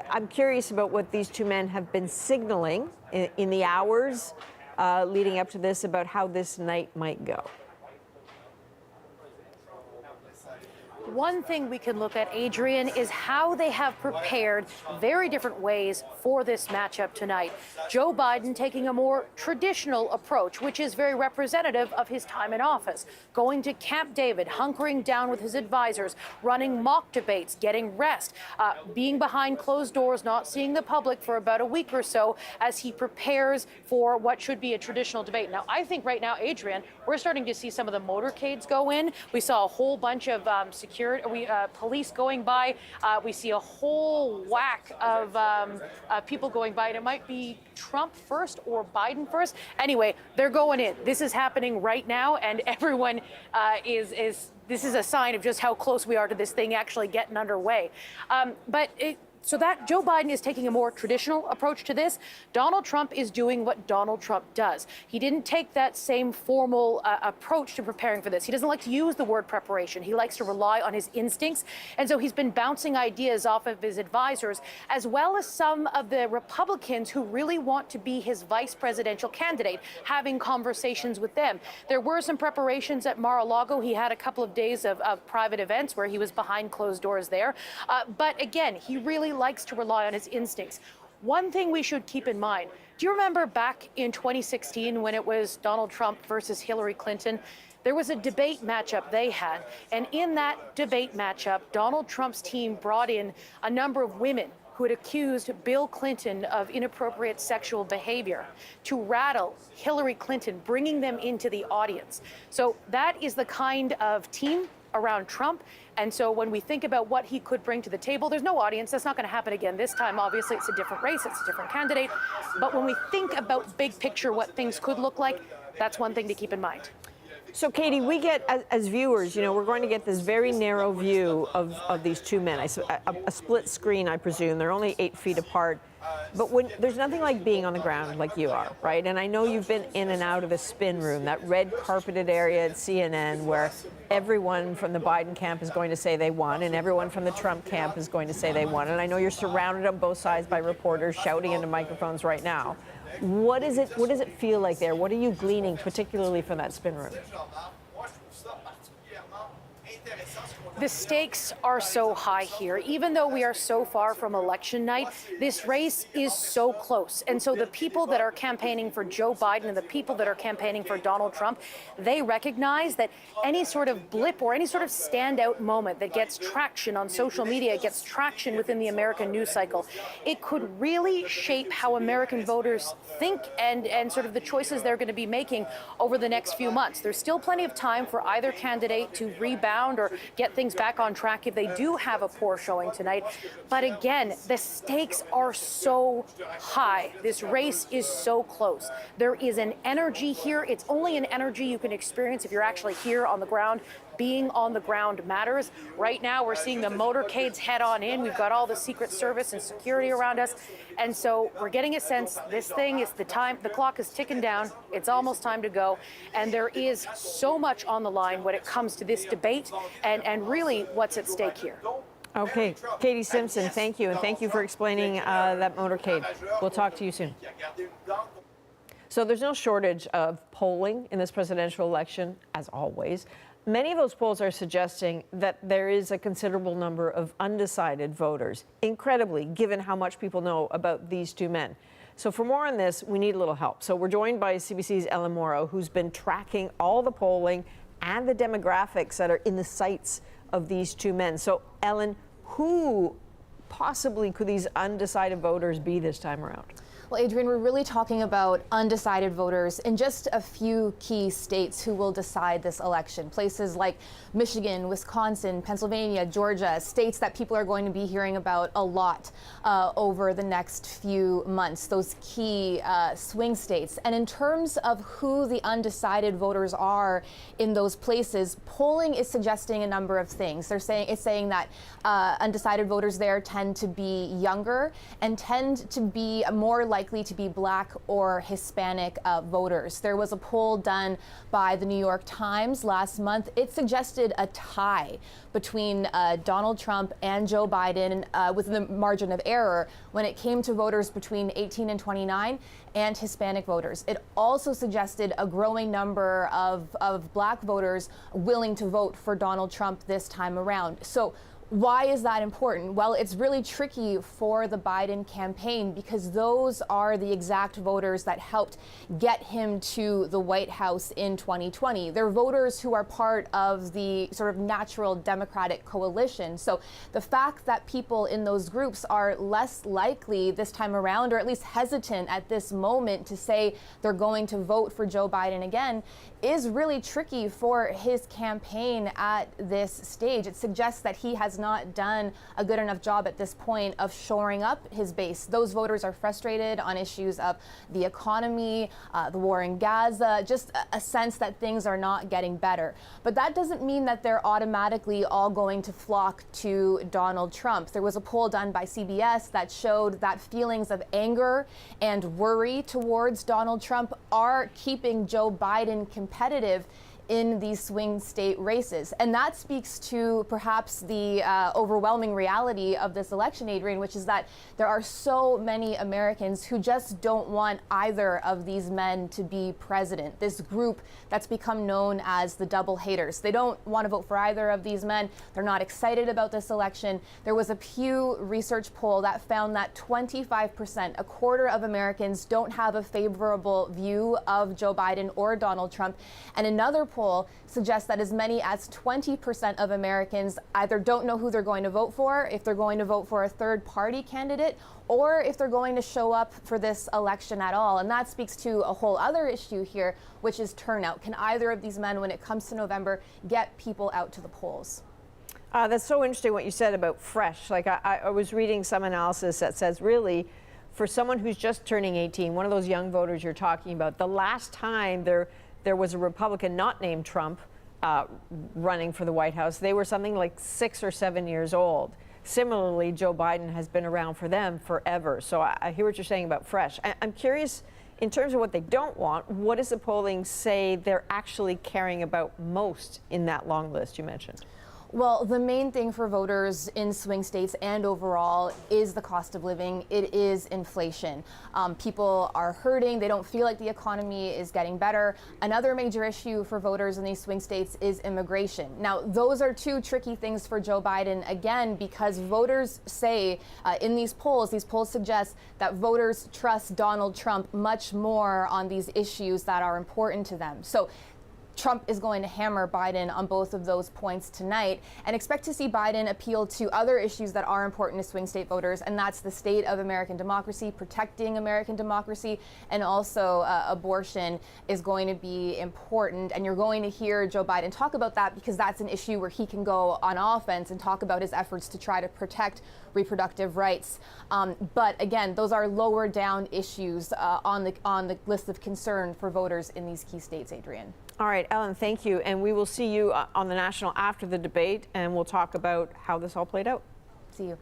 I'm curious about what these two men have been signaling in the hours leading up to this about how this night might go. One thing we can look at, Adrienne, is how they have prepared very different ways for this matchup tonight. Joe Biden taking a more traditional approach, which is very representative of his time in office, going to Camp David, hunkering down with his advisors, running mock debates, getting rest, being behind closed doors, not seeing the public for about a week or so as he prepares for what should be a traditional debate. Now, I think right now, Adrienne, we're starting to see some of the motorcades go in. We saw a whole bunch of police going by. We see a whole whack of people going by, and it might be Trump first or Biden first. Anyway, they're going in. This is happening right now, and everyone this is a sign of just how close we are to this thing actually getting underway. So that Joe Biden is taking a more traditional approach to this. Donald Trump is doing what Donald Trump does. He didn't take that same formal approach to preparing for this. He doesn't like to use the word preparation. He likes to rely on his instincts. And so he's been bouncing ideas off of his advisors, as well as some of the Republicans who really want to be his vice presidential candidate, having conversations with them. There were some preparations at Mar-a-Lago. He had a couple of days of private events where he was behind closed doors there. But again, he really likes to rely on his instincts. One thing we should keep in mind, do you remember back in 2016 when it was Donald Trump versus Hillary Clinton? There was a debate matchup they had, and in that debate matchup, Donald Trump's team brought in a number of women who had accused Bill Clinton of inappropriate sexual behavior to rattle Hillary Clinton, bringing them into the audience. So that is the kind of team around Trump. And so when we think about what he could bring to the table, there's no audience. That's not going to happen again this time. Obviously, it's a different race. It's a different candidate. But when we think about big picture, what things could look like, that's one thing to keep in mind. So, Katie, we get, as viewers, we're going to get this very narrow view of these two men. A split screen, I presume. They're only 8 feet apart. But there's nothing like being on the ground like you are, right? And I know you've been in and out of the spin room, that red carpeted area at CNN where everyone from the Biden camp is going to say they won and everyone from the Trump camp is going to say they won. And I know you're surrounded on both sides by reporters shouting into microphones right now. What does it feel like there? What are you gleaning particularly from that spin room? The stakes are so high here. Even though we are so far from election night, this race is so close. And so the people that are campaigning for Joe Biden and the people that are campaigning for Donald Trump, they recognize that any sort of blip or any sort of standout moment that gets traction on social media, gets traction within the American news cycle, it could really shape how American voters think and sort of the choices they're going to be making over the next few months. There's still plenty of time for either candidate to rebound or get things things back on track if they do have a poor showing tonight. But again, the stakes are so high. This race is so close. There is an energy here. It's only an energy you can experience if you're actually here on the ground. Being on the ground matters. Right now, we're seeing the motorcades head on in. We've got all the Secret Service and security around us. And so we're getting a sense this thing is the clock is ticking down. It's almost time to go. And there is so much on the line when it comes to this debate and really what's at stake here. Okay, Katie Simpson, thank you. And thank you for explaining that motorcade. We'll talk to you soon. So there's no shortage of polling in this presidential election, as always. Many of those polls are suggesting that there is a considerable number of undecided voters, incredibly, given how much people know about these two men. So for more on this, we need a little help. So we're joined by CBC's Ellen Morrow, who's been tracking all the polling and the demographics that are in the sights of these two men. So Ellen, who possibly could these undecided voters be this time around? Well, Adrienne, we're really talking about undecided voters in just a few key states who will decide this election. Places like Michigan, Wisconsin, Pennsylvania, Georgia, states that people are going to be hearing about a lot over the next few months, those key swing states. And in terms of who the undecided voters are in those places, polling is suggesting a number of things. It's saying that undecided voters there tend to be younger and tend to be more likely to be Black or Hispanic voters. There was a poll done by the New York Times last month. It suggested a tie between Donald Trump and Joe Biden within the margin of error when it came to voters between 18 and 29 and Hispanic voters. It also suggested a growing number of Black voters willing to vote for Donald Trump this time around. So why is that important? Well, it's really tricky for the Biden campaign because those are the exact voters that helped get him to the White House in 2020. They're voters who are part of the sort of natural Democratic coalition. So the fact that people in those groups are less likely this time around, or at least hesitant at this moment to say they're going to vote for Joe Biden again, is really tricky for his campaign at this stage. It suggests that he has not done a good enough job at this point of shoring up his base. Those voters are frustrated on issues of the economy, the war in Gaza, just a sense that things are not getting better. But that doesn't mean that they're automatically all going to flock to Donald Trump. There was a poll done by CBS that showed that feelings of anger and worry towards Donald Trump are keeping Joe Biden competitive in these swing state races. And that speaks to perhaps the overwhelming reality of this election, Adrienne, which is that there are so many Americans who just don't want either of these men to be president. This group that's become known as the double haters. They don't want to vote for either of these men. They're not excited about this election. There was a Pew Research poll that found that 25%, a quarter of Americans, don't have a favorable view of Joe Biden or Donald Trump. And another poll suggests that as many as 20% of Americans either don't know who they're going to vote for, if they're going to vote for a third party candidate, or if they're going to show up for this election at all. And that speaks to a whole other issue here, which is turnout. Can either of these men, when it comes to November, get people out to the polls? That's so interesting what you said about fresh. Like I was reading some analysis that says really, for someone who's just turning 18, one of those young voters you're talking about, the last time there was a Republican not named Trump running for the White House, they were something like 6 or 7 years old. Similarly, Joe Biden has been around for them forever. So I hear what you're saying about fresh. I'm curious, in terms of what they don't want, what does the polling say they're actually caring about most in that long list you mentioned? Well, the main thing for voters in swing states and overall is the cost of living. It is inflation. People are hurting. They don't feel like the economy is getting better. Another major issue for voters in these swing states is immigration. Now, those are two tricky things for Joe Biden, again, because voters say in these polls suggest that voters trust Donald Trump much more on these issues that are important to them. So Trump is going to hammer Biden on both of those points tonight, and expect to see Biden appeal to other issues that are important to swing state voters, and that's the state of American democracy, protecting American democracy, and also abortion is going to be important. And you're going to hear Joe Biden talk about that because that's an issue where he can go on offense and talk about his efforts to try to protect reproductive rights. But again, those are lower down issues on the list of concern for voters in these key states, Adrienne. All right, Ellen, thank you. And we will see you on the National after the debate, and we'll talk about how this all played out. See you.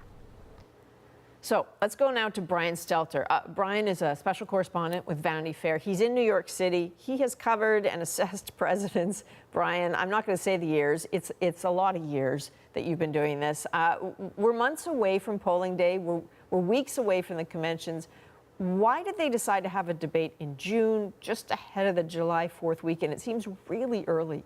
So let's go now to Brian Stelter. Brian is a special correspondent with Vanity Fair. He's in New York City. He has covered and assessed presidents. Brian, I'm not going to say the years. It's a lot of years that you've been doing this. We're months away from polling day. We're weeks away from the conventions. Why did they decide to have a debate in June, just ahead of the July 4th weekend? It seems really early.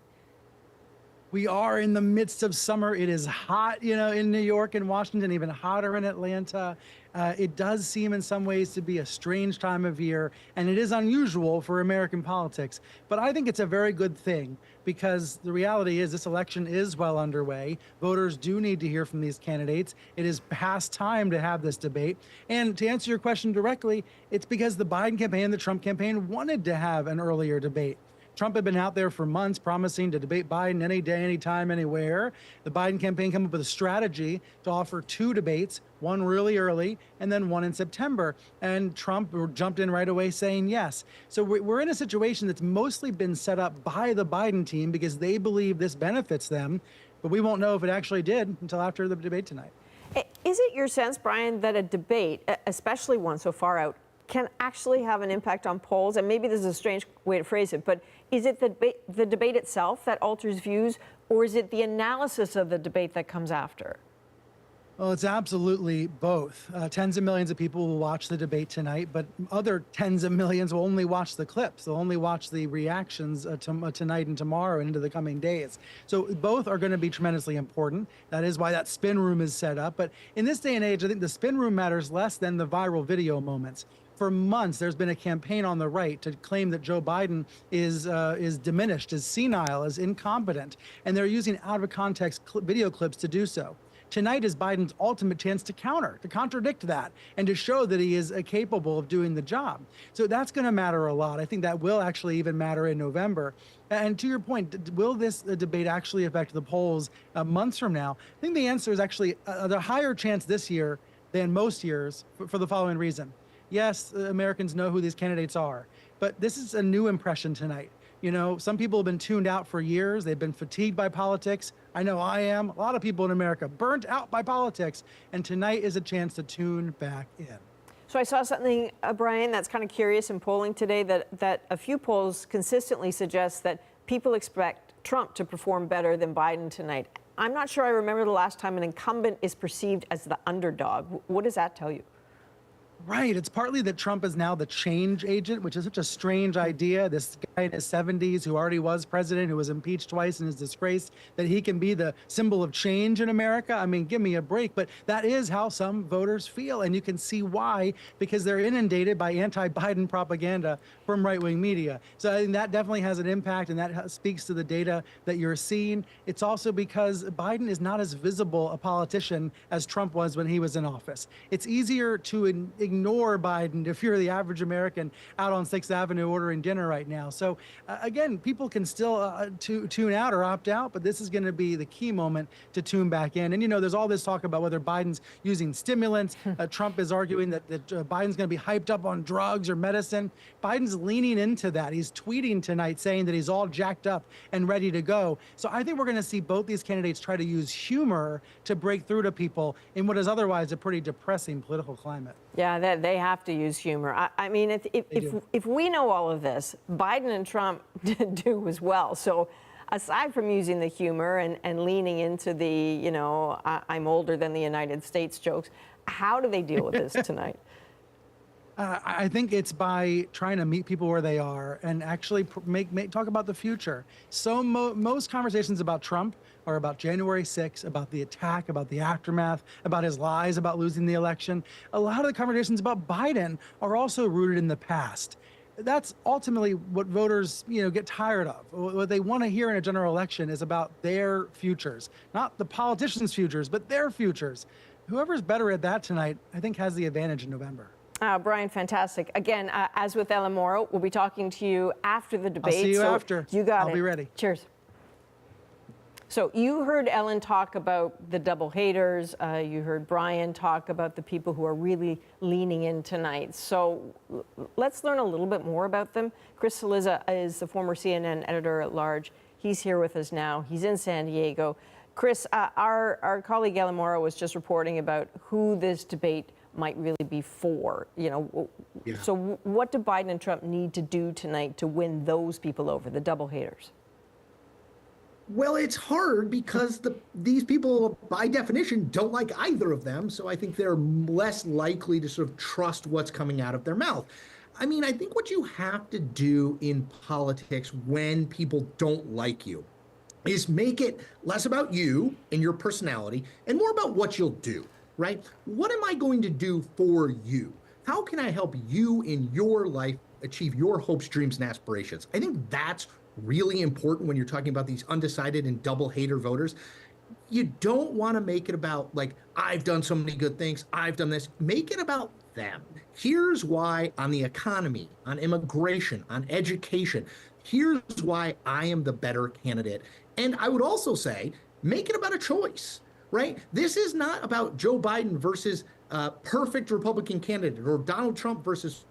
We are in the midst of summer. It is hot, in New York and Washington, even hotter in Atlanta. It does seem in some ways to be a strange time of year, and it is unusual for American politics. But I think it's a very good thing, because the reality is this election is well underway. Voters do need to hear from these candidates. It is past time to have this debate. And to answer your question directly, it's because the Biden campaign and the Trump campaign wanted to have an earlier debate. Trump had been out there for months promising to debate Biden any day, anytime, anywhere. The Biden campaign came up with a strategy to offer 2 debates, one really early and then one in September. And Trump jumped in right away saying yes. So we're in a situation that's mostly been set up by the Biden team because they believe this benefits them. But we won't know if it actually did until after the debate tonight. Is it your sense, Brian, that a debate, especially one so far out, can actually have an impact on polls? And maybe this is a strange way to phrase it, but is it the debate itself that alters views, or is it the analysis of the debate that comes after? Well, it's absolutely both. Tens of millions of people will watch the debate tonight, but other tens of millions will only watch the clips. They'll only watch the reactions tonight and tomorrow and into the coming days. So both are going to be tremendously important. That is why that spin room is set up. But in this day and age, I think the spin room matters less than the viral video moments. For months, there's been a campaign on the right to claim that Joe Biden is diminished, is senile, is incompetent, and they're using out of context video clips to do so. Tonight is Biden's ultimate chance to counter, to contradict that, and to show that he is capable of doing the job. So that's going to matter a lot. I think that will actually even matter in November. And to your point, will this debate actually affect the polls months from now? I think the answer is actually a higher chance this year than most years for the following reason. Yes, Americans know who these candidates are, but this is a new impression tonight. Some people have been tuned out for years. They've been fatigued by politics. I know I am. A lot of people in America burnt out by politics, and tonight is a chance to tune back in. So I saw something, Brian, that's kind of curious in polling today, that a few polls consistently suggest that people expect Trump to perform better than Biden tonight. I'm not sure I remember the last time an incumbent is perceived as the underdog. What does that tell you? Right. It's partly that Trump is now the change agent, which is such a strange idea. This guy in his 70s who already was president, who was impeached twice and is disgraced, that he can be the symbol of change in America. I mean, give me a break. But that is how some voters feel. And you can see why, because they're inundated by anti-Biden propaganda from right-wing media. So I think that definitely has an impact, and that speaks to the data that you're seeing. It's also because Biden is not as visible a politician as Trump was when he was in office. It's easier to ignore Biden if you're the average American out on 6th Avenue ordering dinner right now. So again, people can still tune out or opt out, but this is going to be the key moment to tune back in. And there's all this talk about whether Biden's using stimulants. Trump is arguing that Biden's going to be hyped up on drugs or medicine. Biden's leaning into that. He's tweeting tonight saying that he's all jacked up and ready to go. So I think we're going to see both these candidates try to use humor to break through to people in what is otherwise a pretty depressing political climate. Yeah, they have to use humor. I mean, if we know all of this, Biden and Trump do as well. So aside from using the humor and leaning into the, I'm older than the United States jokes, how do they deal with this tonight? I think it's by trying to meet people where they are and actually talk about the future. So most conversations about Trump are about January 6th, about the attack, about the aftermath, about his lies about losing the election. A lot of the conversations about Biden are also rooted in the past. that's ultimately what voters, get tired of. What they want to hear in a general election is about their futures, not the politicians' futures, but their futures. Whoever's better at that tonight, I think, has the advantage in November. Brian, fantastic. Again, as with Ellen Morrow, we'll be talking to you after the debate. I'll see you after. You got it. I'll be ready. Cheers. So you heard Ellen talk about the double haters. You heard Brian talk about the people who are really leaning in tonight. So let's learn a little bit more about them. Chris Cillizza is the former CNN editor-at-large. He's here with us now. He's in San Diego. Chris, our colleague Ellen Morrow was just reporting about who this debate might really be for. So what do Biden and Trump need to do tonight to win those people over, the double haters? Well, it's hard because these people, by definition, don't like either of them. So I think they're less likely to sort of trust what's coming out of their mouth. I mean, I think what you have to do in politics when people don't like you is make it less about you and your personality and more about what you'll do, right? What am I going to do for you? How can I help you in your life achieve your hopes, dreams, and aspirations? I think that's really important when you're talking about these undecided and double hater voters. You don't want to make it about, like, I've done so many good things, I've done this. Make it about them. Here's why on the economy, on immigration, on education, here's why I am the better candidate. And I would also say, make it about a choice, right? This is not about Joe Biden versus perfect Republican candidate or Donald Trump versus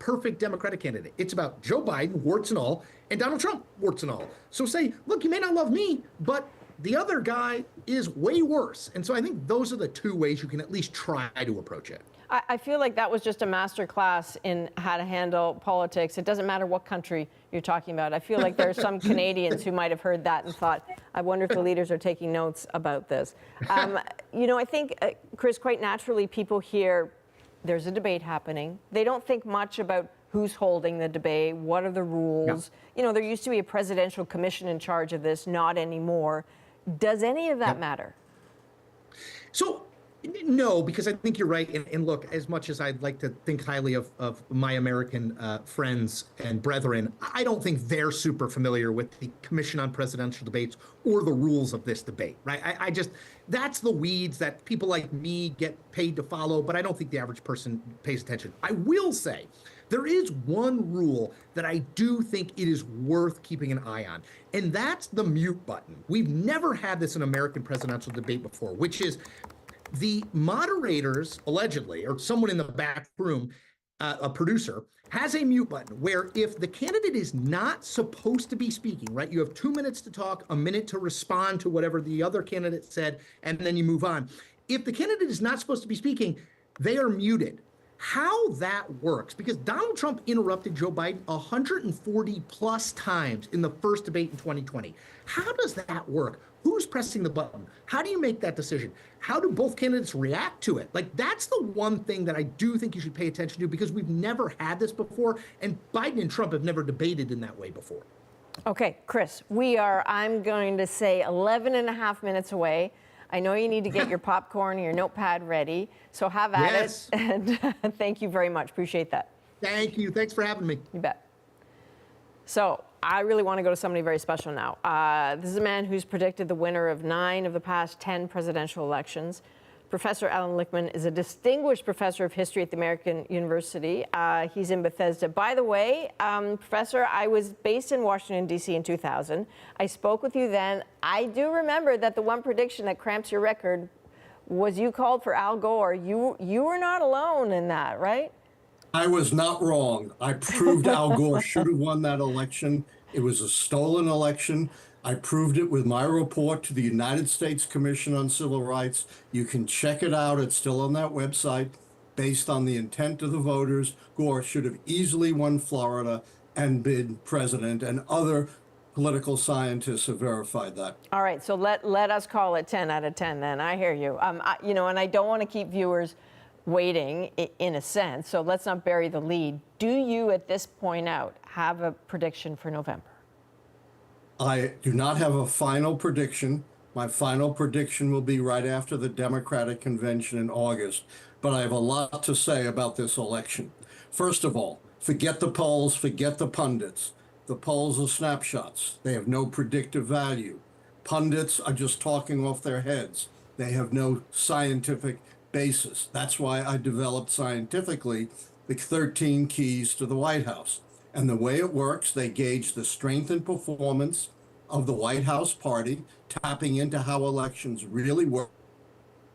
perfect Democratic candidate. It's about Joe Biden, warts and all, and Donald Trump, warts and all. So say, look, you may not love me, but the other guy is way worse. And so I think those are the two ways you can at least try to approach it. I feel like that was just a master class in how to handle politics. It doesn't matter what country you're talking about. I feel like there are some Canadians who might have heard that and thought, I wonder if the leaders are taking notes about this. I think, Chris, quite naturally, people hear there's a debate happening. They don't think much about who's holding the debate, what are the rules. Yeah. There used to be a presidential commission in charge of this, not anymore. Does any of that matter? So, no, because I think you're right. And look, as much as I'd like to think highly of my American friends and brethren, I don't think they're super familiar with the Commission on Presidential Debates or the rules of this debate, right? I just, that's the weeds that people like me get paid to follow, but I don't think the average person pays attention. I will say, there is one rule that I do think it is worth keeping an eye on, and that's the mute button. We've never had this in American presidential debate before, which is the moderators, allegedly, or someone in the back room, a producer, has a mute button where if the candidate is not supposed to be speaking, right, you have 2 minutes to talk, a minute to respond to whatever the other candidate said, and then you move on. If the candidate is not supposed to be speaking, they are muted. How that works, because Donald Trump interrupted Joe Biden 140 plus times in the first debate in 2020. How does that work? Who's pressing the button? How do you make that decision? How do both candidates react to it? Like, that's the one thing that I do think you should pay attention to, because we've never had this before, and Biden and Trump have never debated in that way before. Okay, Chris, we are, I'm going to say 11 and a half minutes away. I know you need to get your popcorn and your notepad ready, so have at it. And thank you very much. Appreciate that. Thank you. Thanks for having me. You bet. So I really want to go to somebody very special now. This is a man who's predicted the winner of 9 of the past 10 presidential elections. Professor Alan Lichtman is a distinguished professor of history at the American University. He's in Bethesda. By the way, Professor, I was based in Washington, D.C. in 2000. I spoke with you then. I do remember that the one prediction that cramps your record was you called for Al Gore. You were not alone in that, right? I was not wrong. I proved Al Gore should have won that election. It was a stolen election. I proved it with my report to the United States Commission on Civil Rights. You can check it out. It's still on that website. Based on the intent of the voters, Gore should have easily won Florida and been president, and other political scientists have verified that. All right, so let us call it 10 out of 10 then. I hear you. And I don't want to keep viewers waiting in a sense, so let's not bury the lead. Do you, at this point out, have a prediction for November? I do not have a final prediction. My final prediction will be right after the Democratic convention in August, but I have a lot to say about this election. First of all, Forget the polls, forget the pundits. The polls are snapshots. They have no predictive value. Pundits are just talking off their heads. They have no scientific basis. That's why I developed scientifically the 13 keys to the White House. And the way it works, they gauge the strength and performance of the White House party, tapping into how elections really work.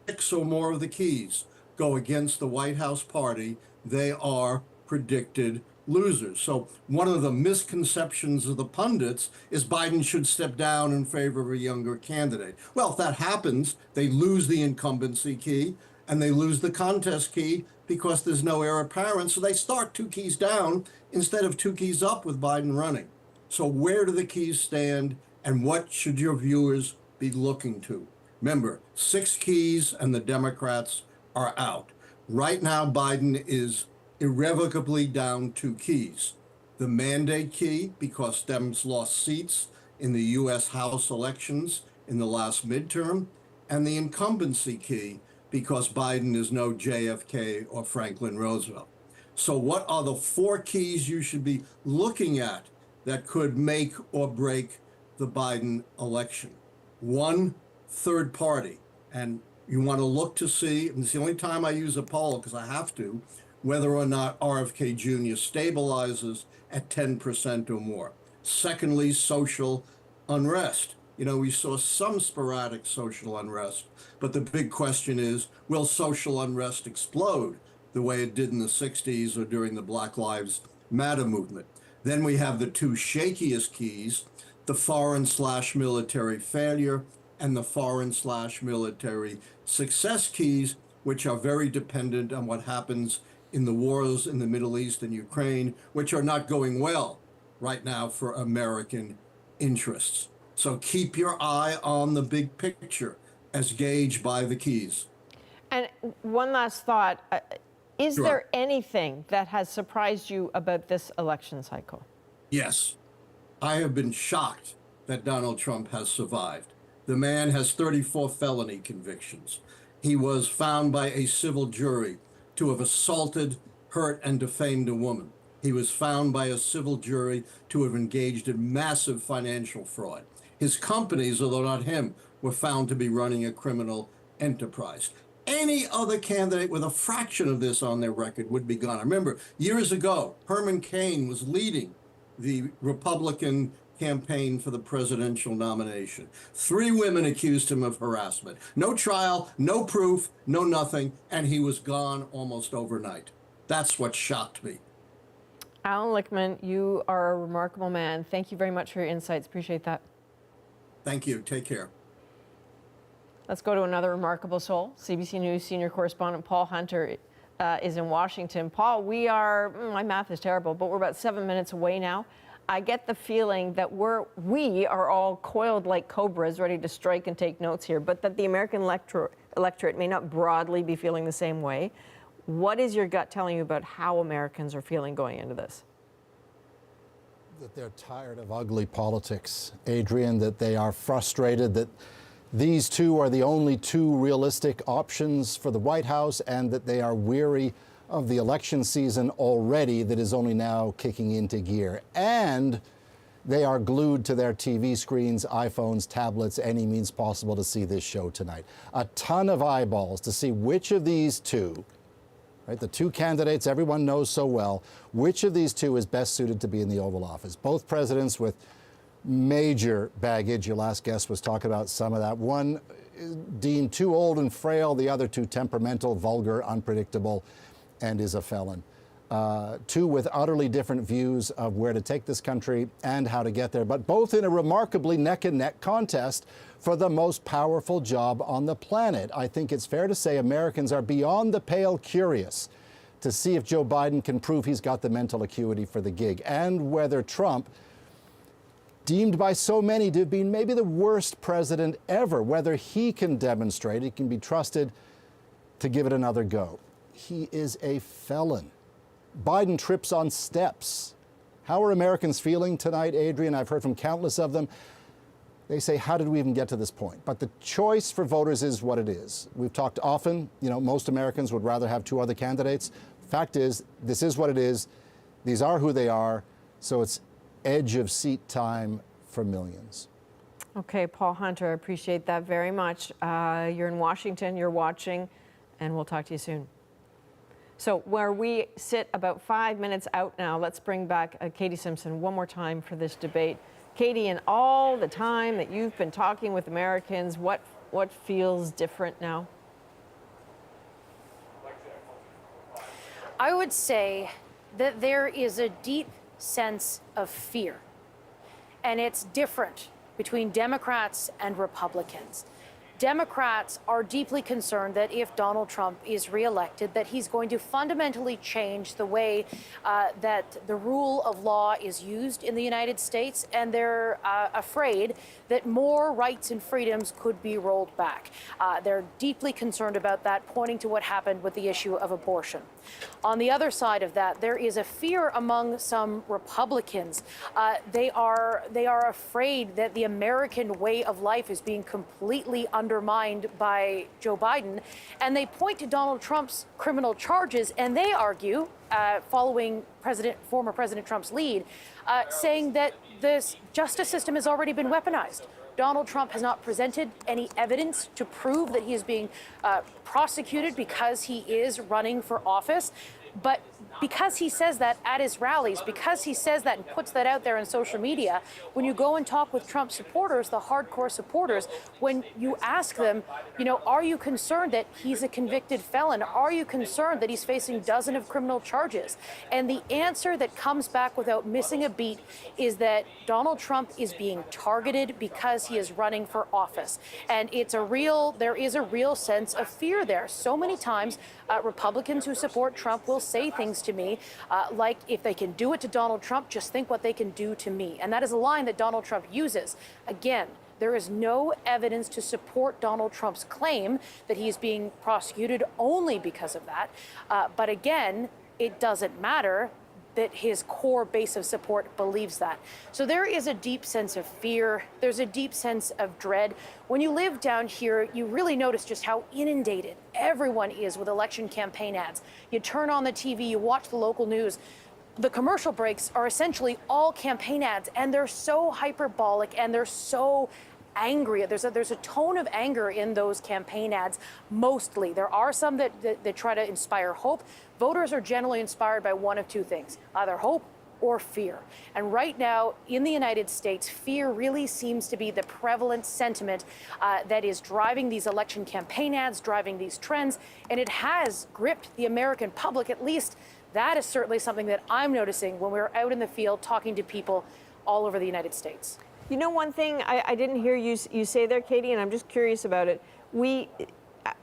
6 or more of the keys go against the White House party, they are predicted losers. So one of the misconceptions of the pundits is Biden should step down in favor of a younger candidate. Well, if that happens, they lose the incumbency key and they lose the contest key because there's no heir apparent. So they start 2 keys down instead of 2 keys up with Biden running. So where do the keys stand and what should your viewers be looking to? Remember, 6 keys and the Democrats are out. Right now, Biden is irrevocably down 2 keys. The mandate key, because Dems lost seats in the U.S. House elections in the last midterm, and the incumbency key, because Biden is no JFK or Franklin Roosevelt. So what are the 4 keys you should be looking at that could make or break the Biden election? 1, third party. And you want to look to see, and it's the only time I use a poll because I have to, whether or not RFK Jr. stabilizes at 10% or more. Secondly, social unrest. You know, we saw some sporadic social unrest, but the big question is, will social unrest explode the way it did in the 60s or during the Black Lives Matter movement? Then we have the 2 shakiest keys, the foreign/military failure and the foreign/military success keys, which are very dependent on what happens in the wars in the Middle East and Ukraine, which are not going well right now for American interests. So keep your eye on the big picture as gauged by the keys. And one last thought. Is Sure. there anything that has surprised you about this election cycle? Yes. I have been shocked that Donald Trump has survived. The man has 34 felony convictions. He was found by a civil jury to have assaulted, hurt, and defamed a woman. He was found by a civil jury to have engaged in massive financial fraud. His companies, although not him, were found to be running a criminal enterprise. Any other candidate with a fraction of this on their record would be gone. I remember years ago, Herman Cain was leading the Republican campaign for the presidential nomination. 3 women accused him of harassment. No trial, no proof, no nothing, and he was gone almost overnight. That's what shocked me. Alan Lichtman, you are a remarkable man. Thank you very much for your insights. Appreciate that. Thank you. Take care. Let's go to another remarkable soul. CBC News senior correspondent Paul Hunter is in Washington. Paul, we are, my math is terrible, but we're about 7 minutes away now. I get the feeling that we are all coiled like cobras, ready to strike and take notes here, but that the American electorate may not broadly be feeling the same way. What is your gut telling you about how Americans are feeling going into this? That they're tired of ugly politics, Adrienne, that they are frustrated that these 2 are the only 2 realistic options for the White House, and that they are weary of the election season already that is only now kicking into gear. And they are glued to their TV screens, iPhones, tablets, any means possible to see this show tonight. A ton of eyeballs to see which of these 2, right, the 2 candidates everyone knows so well, which of these 2 is best suited to be in the Oval Office. Both presidents with major baggage. Your last guest was talking about some of that. One deemed too old and frail, the other too temperamental, vulgar, unpredictable, and is a felon. 2 with utterly different views of where to take this country and how to get there, but both in a remarkably neck-and-neck contest for the most powerful job on the planet. I think it's fair to say Americans are beyond the pale curious to see if Joe Biden can prove he's got the mental acuity for the gig, and whether Trump, deemed by so many to have been maybe the worst president ever, whether he can demonstrate he can be trusted to give it another go. He is a felon. Biden trips on steps. How are Americans feeling tonight, Adrienne? I've heard from countless of them. They say, how did we even get to this point? But the choice for voters is what it is. We've talked often, most Americans would rather have 2 other candidates. Fact is, this is what it is. These are who they are, so it's edge of seat time for millions. Okay, Paul Hunter, I appreciate that very much. You're in Washington, you're watching, and we'll talk to you soon. So where we sit about 5 minutes out now, let's bring back Katie Simpson one more time for this debate. Katie, in all the time that you've been talking with Americans, what feels different now? I would say that there is a deep sense of fear, and it's different between Democrats and Republicans. Democrats are deeply concerned that if Donald Trump is reelected, that he's going to fundamentally change the way that the rule of law is used in the United States, and they're afraid that more rights and freedoms could be rolled back. They're deeply concerned about that, pointing to what happened with the issue of abortion. On the other side of that, there is a fear among some Republicans. They are afraid that the American way of life is being completely undermined by Joe Biden, and they point to Donald Trump's criminal charges, and they argue, following former President Trump's lead, saying that this justice system has already been weaponized. Donald Trump has not presented any evidence to prove that he is being prosecuted because he is running for office. But because he says that at his rallies, because he says that and puts that out there on social media, when you go and talk with Trump supporters, the hardcore supporters, when you ask them, are you concerned that he's a convicted felon? Are you concerned that he's facing dozens of criminal charges? And the answer that comes back without missing a beat is that Donald Trump is being targeted because he is running for office. And there is a real sense of fear there. So many times, Republicans who support Trump will say things to me like, if they can do it to Donald Trump, just think what they can do to me. And that is a line that Donald Trump uses. Again, there is no evidence to support Donald Trump's claim that he is being prosecuted only because of that. But again, it doesn't matter that his core base of support believes that. So there is a deep sense of fear. There's a deep sense of dread. When you live down here, you really notice just how inundated everyone is with election campaign ads. You turn on the TV, you watch the local news. The commercial breaks are essentially all campaign ads, and they're so hyperbolic and they're so angry. There's a tone of anger in those campaign ads, mostly. There are some that try to inspire hope. Voters are generally inspired by one of two things, either hope or fear. And right now in the United States, fear really seems to be the prevalent sentiment that is driving these election campaign ads, driving these trends, and it has gripped the American public. At least that is certainly something that I'm noticing when we're out in the field talking to people all over the United States. You know, one thing I didn't hear you say there, Katie, and I'm just curious about it.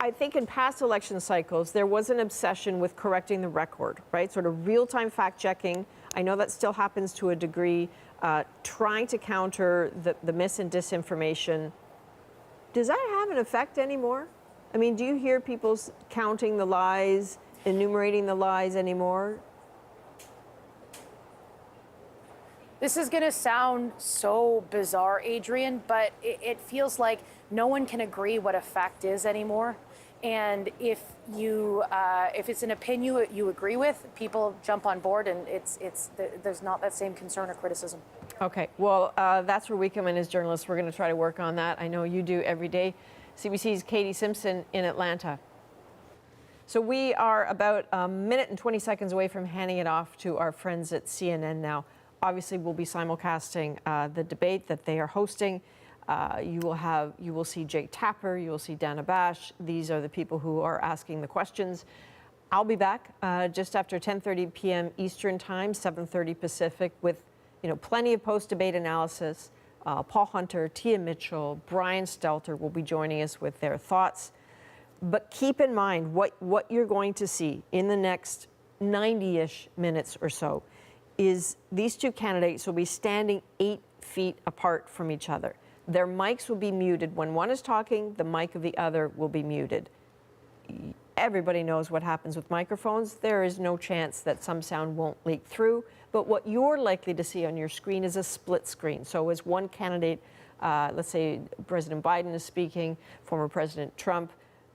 I think in past election cycles, there was an obsession with correcting the record, right? Sort of real-time fact-checking. I know that still happens to a degree, trying to counter the mis and disinformation. Does that have an effect anymore? I mean, do you hear people counting the lies, enumerating the lies anymore? This is going to sound so bizarre, Adrienne, but it feels like no one can agree what a fact is anymore. And if it's an opinion you agree with, people jump on board, and there's not that same concern or criticism. Okay, well, that's where we come in as journalists. We're going to try to work on that. I know you do every day. CBC's Katie Simpson in Atlanta. So we are about a minute and 20 seconds away from handing it off to our friends at CNN now. Obviously, we'll be simulcasting the debate that they are hosting. You will see Jake Tapper, you will see Dhanraj. These are the people who are asking the questions. I'll be back just after 10:30 p.m. Eastern Time, 7:30 Pacific, with plenty of post-debate analysis. Paul Hunter, Tia Mitchell, Brian Stelter will be joining us with their thoughts. But keep in mind what you're going to see in the next 90-ish minutes or so is these two candidates will be standing 8 feet apart from each other. Their mics will be muted. When one is talking, the mic of the other will be muted. Everybody knows what happens with microphones. There is no chance that some sound won't leak through. But what you're likely to see on your screen is a split screen. So as one candidate, let's say President Biden is speaking, former President Trump,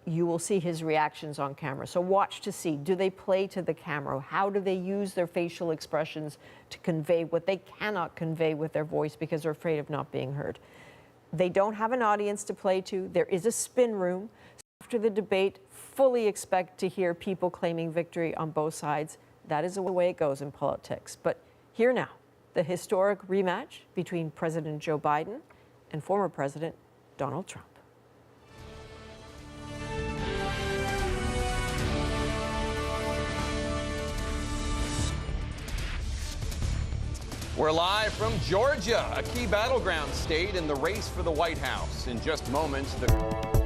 you will see his reactions on camera. So watch to see, do they play to the camera? How do they use their facial expressions to convey what they cannot convey with their voice because they're afraid of not being heard? They don't have an audience to play to. There is a spin room. After the debate, fully expect to hear people claiming victory on both sides. That is the way it goes in politics. But here now, the historic rematch between President Joe Biden and former President Donald Trump. We're live from Georgia, a key battleground state in the race for the White House. In just moments, the